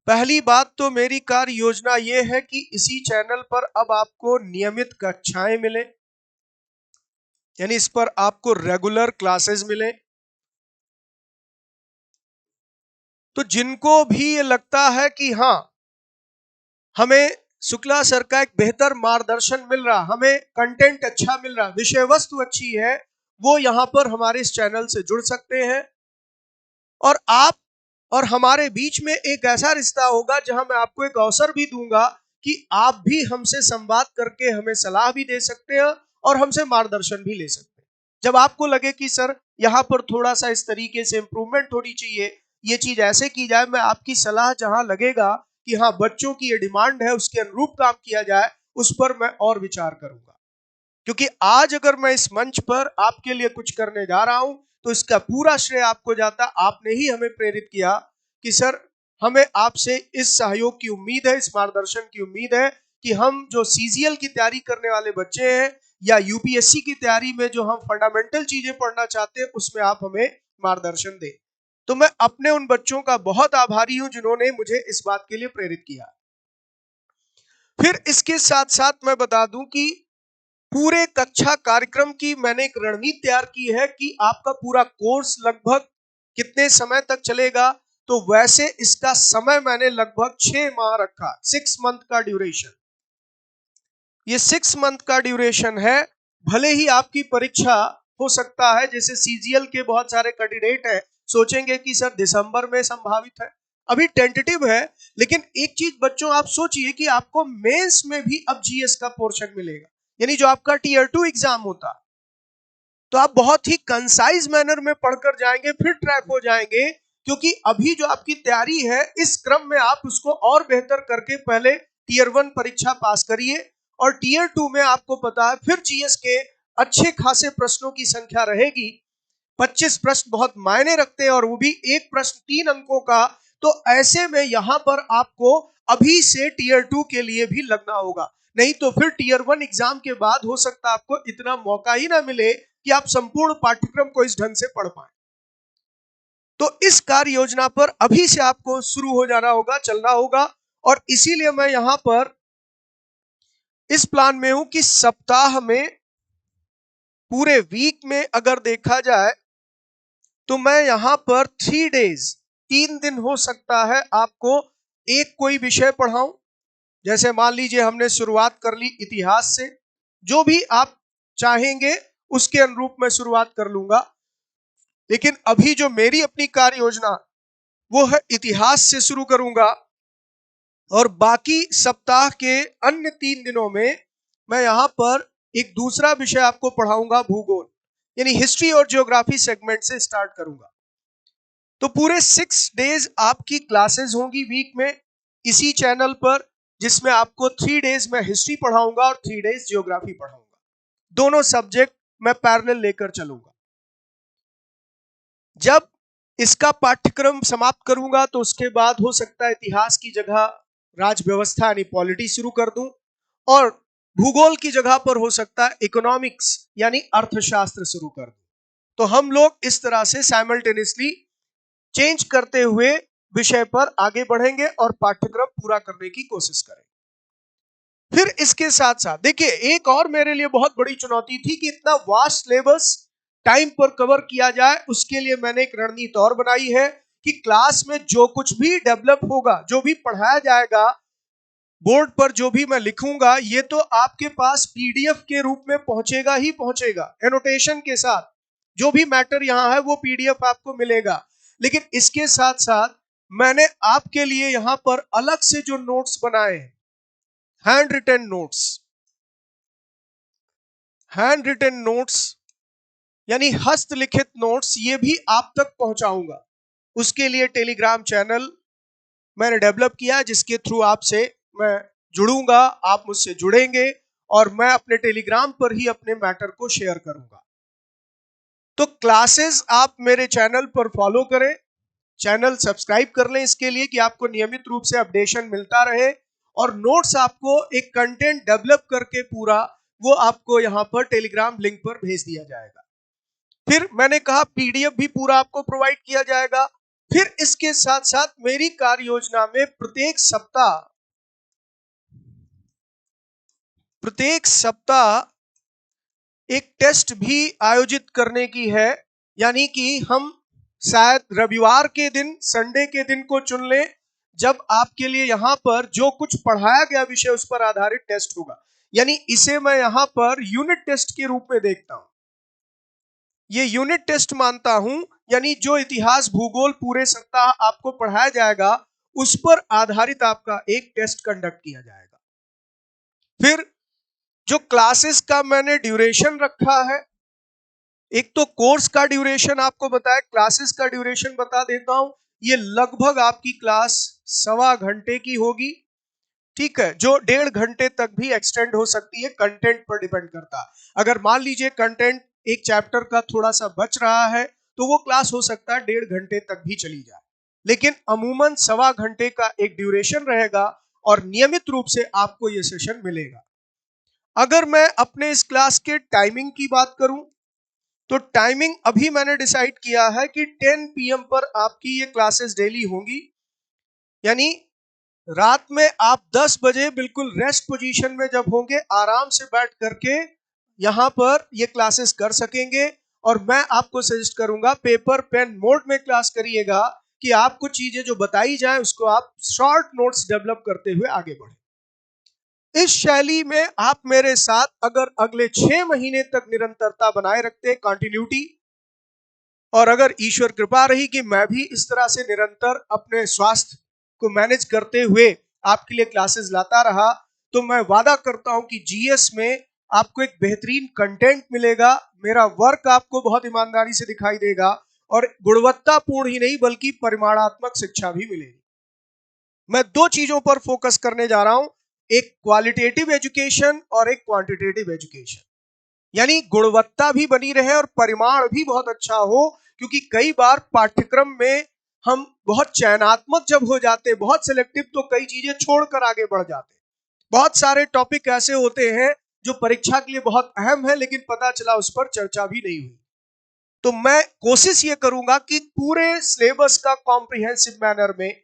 पहली बात तो मेरी कार्य योजना यह है कि इसी चैनल पर अब आपको नियमित कक्षाएं मिले, यानी इस पर आपको रेगुलर क्लासेस मिले। तो जिनको भी ये लगता है कि हाँ, हमें शुक्ला सर का एक बेहतर मार्गदर्शन मिल रहा, हमें कंटेंट अच्छा मिल रहा, विषय वस्तु अच्छी है, वो यहां पर हमारे इस चैनल से जुड़ सकते हैं। और आप और हमारे बीच में एक ऐसा रिश्ता होगा जहां मैं आपको एक अवसर भी दूंगा कि आप भी हमसे संवाद करके हमें सलाह भी दे सकते हैं और हमसे मार्गदर्शन भी ले सकते हैं। जब आपको लगे कि सर यहाँ पर थोड़ा सा इस तरीके से इंप्रूवमेंट होनी चाहिए, ये चीज ऐसे की जाए, मैं आपकी सलाह जहां लगेगा कि हाँ बच्चों की ये डिमांड है, उसके अनुरूप काम किया जाए, उस पर मैं और विचार करूंगा। क्योंकि आज अगर मैं इस मंच पर आपके लिए कुछ करने जा रहा हूं, तो इसका पूरा श्रेय आपको जाता। आपने ही हमें प्रेरित किया कि सर हमें आपसे इस सहयोग की उम्मीद है, इस मार्गदर्शन की उम्मीद है कि हम जो सीजीएल की तैयारी करने वाले बच्चे हैं या यूपीएससी की तैयारी में जो हम फंडामेंटल चीजें पढ़ना चाहते हैं, उसमें आप हमें मार्गदर्शन दें। तो मैं अपने उन बच्चों का बहुत आभारी हूं जिन्होंने मुझे इस बात के लिए प्रेरित किया। फिर इसके साथ साथ मैं बता दूं कि पूरे कक्षा कार्यक्रम की मैंने एक रणनीति तैयार की है कि आपका पूरा कोर्स लगभग कितने समय तक चलेगा। तो वैसे इसका समय मैंने लगभग 6 माह रखा, 6 मंथ का ड्यूरेशन। ये 6 मंथ का ड्यूरेशन है। भले ही आपकी परीक्षा हो सकता है, जैसे सीजीएल के बहुत सारे कैंडिडेट हैं, सोचेंगे कि सर दिसंबर में संभावित है, अभी टेंटेटिव है। लेकिन एक चीज बच्चों आप सोचिए कि आपको मेंस में भी अब जीएस का पोर्शन मिलेगा, यानी जो आपका टीयर 2 एग्जाम होता, तो आप बहुत ही कंसाइज मैनर में पढ़कर जाएंगे, फिर ट्रैक हो जाएंगे। क्योंकि अभी जो आपकी तैयारी है, इस क्रम में आप उसको और बेहतर करके पहले टीयर 1 परीक्षा पास करिए, और टीयर 2 में आपको पता है फिर जीएस के अच्छे खासे प्रश्नों की संख्या रहेगी। 25 प्रश्न बहुत मायने रखते हैं, और वो भी एक प्रश्न 3 अंकों का। तो ऐसे में यहां पर आपको अभी से टीयर 2 के लिए भी लगना होगा, नहीं तो फिर टीयर 1 एग्जाम के बाद हो सकता है आपको इतना मौका ही ना मिले कि आप संपूर्ण पाठ्यक्रम को इस ढंग से पढ़ पाए। तो इस कार्य योजना पर अभी से आपको शुरू हो जाना होगा, चलना होगा। और इसीलिए मैं यहां पर इस प्लान में हूं कि सप्ताह में, पूरे वीक में अगर देखा जाए, तो मैं यहां पर 3 डेज, 3 दिन हो सकता है आपको एक कोई विषय पढ़ाऊं। जैसे मान लीजिए हमने शुरुआत कर ली इतिहास से, जो भी आप चाहेंगे उसके अनुरूप मैं शुरुआत कर लूंगा। लेकिन अभी जो मेरी अपनी कार्य योजना वो है इतिहास से शुरू करूंगा, और बाकी सप्ताह के अन्य 3 दिनों में मैं यहां पर एक दूसरा विषय आपको पढ़ाऊंगा, भूगोल, यानी हिस्ट्री और ज्योग्राफी सेगमेंट से स्टार्ट करूंगा। तो पूरे 6 डेज आपकी क्लासेस होंगी वीक में इसी चैनल पर, जिसमें आपको 3 डेज में हिस्ट्री पढ़ाऊंगा और 3 डेज ज्योग्राफी पढ़ाऊंगा। दोनों सब्जेक्ट मैं पैरेलल लेकर चलूंगा। जब इसका पाठ्यक्रम समाप्त करूंगा, तो उसके बाद हो सकता है इतिहास की जगह राज व्यवस्था यानी पॉलिटी शुरू कर दूं, और भूगोल की जगह पर हो सकता है इकोनॉमिक्स यानी अर्थशास्त्र शुरू कर दूं। तो हम लोग इस तरह से साइमल्टेनियसली चेंज करते हुए विषय पर आगे बढ़ेंगे और पाठ्यक्रम पूरा करने की कोशिश करेंगे। फिर इसके साथ साथ देखिए, एक और मेरे लिए बहुत बड़ी चुनौती थी कि इतना वास्ट सिलेबस टाइम पर कवर किया जाए। उसके लिए मैंने एक रणनीति और बनाई है कि क्लास में जो कुछ भी डेवलप होगा, जो भी पढ़ाया जाएगा, बोर्ड पर जो भी मैं लिखूंगा, ये तो आपके पास पीडीएफ के रूप में पहुंचेगा ही पहुंचेगा, एनोटेशन के साथ। जो भी मैटर यहाँ है वो पीडीएफ आपको मिलेगा। लेकिन इसके साथ साथ मैंने आपके लिए यहां पर अलग से जो नोट्स बनाए हैं, hand written notes, hand written notes यानी हस्तलिखित नोट्स, ये भी आप तक पहुंचाऊंगा। उसके लिए टेलीग्राम चैनल मैंने डेवलप किया, जिसके थ्रू आपसे मैं जुड़ूंगा, आप मुझसे जुड़ेंगे और मैं अपने टेलीग्राम पर ही अपने मैटर को शेयर करूंगा। तो क्लासेस आप मेरे चैनल पर फॉलो करें, चैनल सब्सक्राइब कर लें इसके लिए कि आपको नियमित रूप से अपडेशन मिलता रहे, और नोट्स आपको एक कंटेंट डेवलप करके पूरा वो आपको यहां पर टेलीग्राम लिंक पर भेज दिया जाएगा। फिर मैंने कहा पीडीएफ भी पूरा आपको प्रोवाइड किया जाएगा। फिर इसके साथ साथ मेरी कार्य योजना में प्रत्येक सप्ताह एक टेस्ट भी आयोजित करने की है। यानी कि हम शायद रविवार के दिन, संडे के दिन को चुन लें, जब आपके लिए यहां पर जो कुछ पढ़ाया गया विषय उस पर आधारित टेस्ट होगा। यानी इसे मैं यहां पर यूनिट टेस्ट के रूप में देखता हूं। ये यूनिट टेस्ट मानता हूं, यानी जो इतिहास भूगोल पूरे सप्ताह आपको पढ़ाया जाएगा उस पर आधारित आपका एक टेस्ट कंडक्ट किया जाएगा। फिर जो क्लासेस का मैंने ड्यूरेशन रखा है, एक तो कोर्स का ड्यूरेशन आपको बताया, क्लासेस का ड्यूरेशन बता देता हूं। ये लगभग आपकी क्लास 1.25 घंटे की होगी, ठीक है, जो 1.5 घंटे तक भी एक्सटेंड हो सकती है, कंटेंट पर डिपेंड करता है। अगर मान लीजिए कंटेंट एक चैप्टर का थोड़ा सा बच रहा है तो वो क्लास हो सकता है 1.5 घंटे तक भी चली जाए, लेकिन अमूमन 1.25 घंटे का एक ड्यूरेशन रहेगा और नियमित रूप से आपको ये सेशन मिलेगा। अगर मैं अपने इस क्लास के टाइमिंग की बात करूं तो टाइमिंग अभी मैंने डिसाइड किया है कि 10 PM पर आपकी ये क्लासेस डेली होंगी। यानी रात में आप 10 बजे बिल्कुल रेस्ट पोजीशन में जब होंगे, आराम से बैठ करके यहां पर ये क्लासेस कर सकेंगे। और मैं आपको सजेस्ट करूंगा पेपर पेन मोड में क्लास करिएगा कि आपको चीजें जो बताई जाए उसको आप शॉर्ट नोट्स डेवलप करते हुए आगे बढ़े। इस शैली में आप मेरे साथ अगर अगले 6 महीने तक निरंतरता बनाए रखते, कंटिन्यूटी, और अगर ईश्वर कृपा रही कि मैं भी इस तरह से निरंतर अपने स्वास्थ्य को मैनेज करते हुए आपके लिए क्लासेस लाता रहा, तो मैं वादा करता हूं कि जीएस में आपको एक बेहतरीन कंटेंट मिलेगा, मेरा वर्क आपको बहुत ईमानदारी से दिखाई देगा और गुणवत्तापूर्ण ही नहीं बल्कि परिमाणात्मक शिक्षा भी मिलेगी। मैं 2 चीजों पर फोकस करने जा रहा हूं, एक क्वालिटेटिव एजुकेशन और एक क्वांटिटेटिव एजुकेशन। यानी गुणवत्ता भी बनी रहे और परिमाण भी बहुत अच्छा हो, क्योंकि कई बार पाठ्यक्रम में हम बहुत चयनात्मक जब हो जाते, बहुत सिलेक्टिव, तो कई चीजें छोड़कर आगे बढ़ जाते। बहुत सारे टॉपिक ऐसे होते हैं जो परीक्षा के लिए बहुत अहम है लेकिन पता चला उस पर चर्चा भी नहीं हुई। तो मैं कोशिश ये करूंगा कि पूरे सिलेबस का कॉम्प्रिहेंसिव मैनर में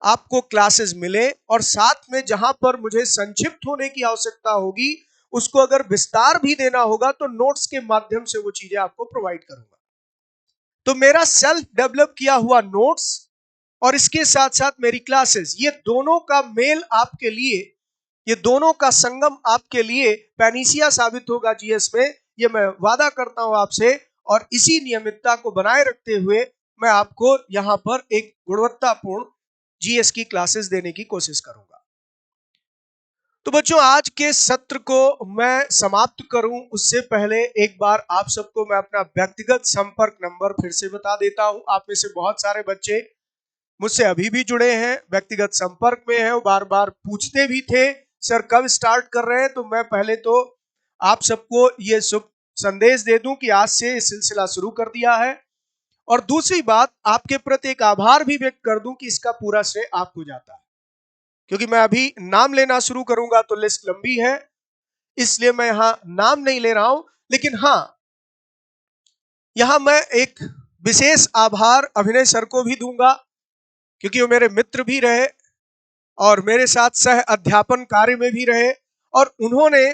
आपको क्लासेस मिले, और साथ में जहां पर मुझे संक्षिप्त होने की आवश्यकता होगी उसको अगर विस्तार भी देना होगा तो नोट्स के माध्यम से वो चीजें आपको प्रोवाइड करूंगा। तो मेरा सेल्फ डेवलप किया हुआ नोट्स और इसके साथ साथ मेरी क्लासेस, ये दोनों का मेल आपके लिए, ये दोनों का संगम आपके लिए पैनीसिया साबित होगा जीएस में, ये मैं वादा करता हूं आपसे। और इसी नियमितता को बनाए रखते हुए मैं आपको यहां पर एक गुणवत्तापूर्ण जीएस की क्लासेस देने की कोशिश करूंगा। तो बच्चों, आज के सत्र को मैं समाप्त करूं उससे पहले एक बार आप सबको मैं अपना व्यक्तिगत संपर्क नंबर फिर से बता देता हूं। आप में से बहुत सारे बच्चे मुझसे अभी भी जुड़े हैं, व्यक्तिगत संपर्क में हैं, वो बार बार पूछते भी थे सर कब स्टार्ट कर रहे हैं। तो मैं पहले तो आप सबको ये शुभ संदेश दे दूं कि आज से ये सिलसिला शुरू कर दिया है, और दूसरी बात आपके प्रति एक आभार भी व्यक्त कर दूं कि इसका पूरा श्रेय आपको जाता है, क्योंकि मैं अभी नाम लेना शुरू करूंगा तो लिस्ट लंबी है, इसलिए मैं यहां नाम नहीं ले रहा हूं। लेकिन हां, यहां मैं एक विशेष आभार अभिनय सर को भी दूंगा, क्योंकि वो मेरे मित्र भी रहे और मेरे साथ सह अध्यापन कार्य में भी रहे, और उन्होंने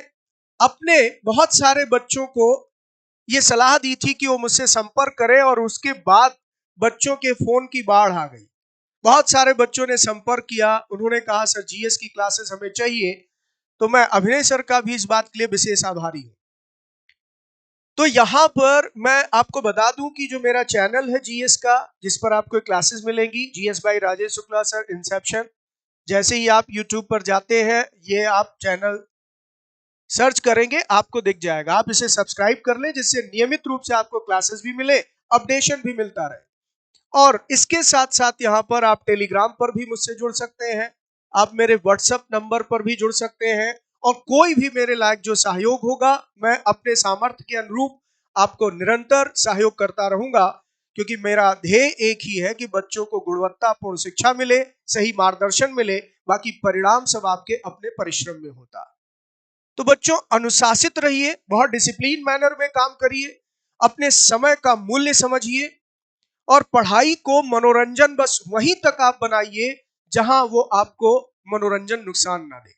अपने बहुत सारे बच्चों को ये सलाह दी थी कि वो मुझसे संपर्क करें, और उसके बाद बच्चों के फोन की बाढ़ आ गई। बहुत सारे बच्चों ने संपर्क किया, उन्होंने कहा सर जीएस की क्लासेस हमें चाहिए। तो मैं अभिनय सर का भी इस बात के लिए विशेष आभारी हूं। तो यहाँ पर मैं आपको बता दूं कि जो मेरा चैनल है जीएस का, जिस पर आपको क्लासेस मिलेंगी, GS bye Rajesh Shukla sir Inception, जैसे ही आप यूट्यूब पर जाते हैं, ये आप चैनल सर्च करेंगे आपको दिख जाएगा। आप इसे सब्सक्राइब कर लें जिससे नियमित रूप से आपको क्लासेस भी मिले, अपडेशन भी मिलता रहे। और इसके साथ साथ यहाँ पर आप टेलीग्राम पर भी मुझसे जुड़ सकते हैं, आप मेरे व्हाट्सएप नंबर पर भी जुड़ सकते हैं, और कोई भी मेरे लायक जो सहयोग होगा, मैं अपने सामर्थ्य के अनुरूप आपको निरंतर सहयोग करता रहूंगा, क्योंकि मेरा ध्येय एक ही है कि बच्चों को गुणवत्तापूर्ण शिक्षा मिले, सही मार्गदर्शन मिले, बाकी परिणाम सब आपके अपने परिश्रम में होता है। तो बच्चों, अनुशासित रहिए, बहुत डिसिप्लिन मैनर में काम करिए, अपने समय का मूल्य समझिए, और पढ़ाई को मनोरंजन बस वहीं तक आप बनाइए जहां वो आपको मनोरंजन नुकसान ना दे।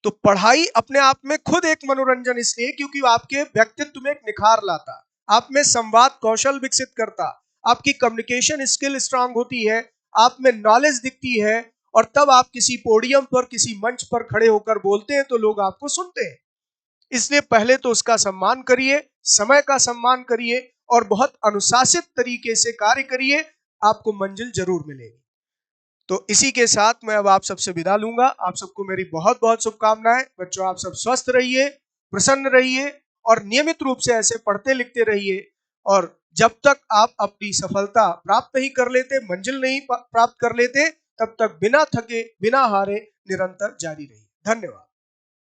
तो पढ़ाई अपने आप में खुद एक मनोरंजन इसलिए क्योंकि आपके व्यक्तित्व में एक निखार लाता, आप में संवाद कौशल विकसित करता, आपकी कम्युनिकेशन स्किल स्ट्रांग होती है, आप में नॉलेज दिखती है, और तब आप किसी पोडियम पर, किसी मंच पर खड़े होकर बोलते हैं तो लोग आपको सुनते हैं। इसलिए पहले तो उसका सम्मान करिए, समय का सम्मान करिए, और बहुत अनुशासित तरीके से कार्य करिए, आपको मंजिल जरूर मिलेगी। तो इसी के साथ मैं अब आप सबसे विदा लूंगा। आप सबको मेरी बहुत बहुत शुभकामनाएं। बच्चों, आप सब स्वस्थ रहिए, प्रसन्न रहिए, और नियमित रूप से ऐसे पढ़ते लिखते रहिए। और जब तक आप अपनी सफलता प्राप्त नहीं कर लेते, मंजिल नहीं प्राप्त कर लेते, तब तक बिना थके, बिना हारे निरंतर जारी रहिए। धन्यवाद।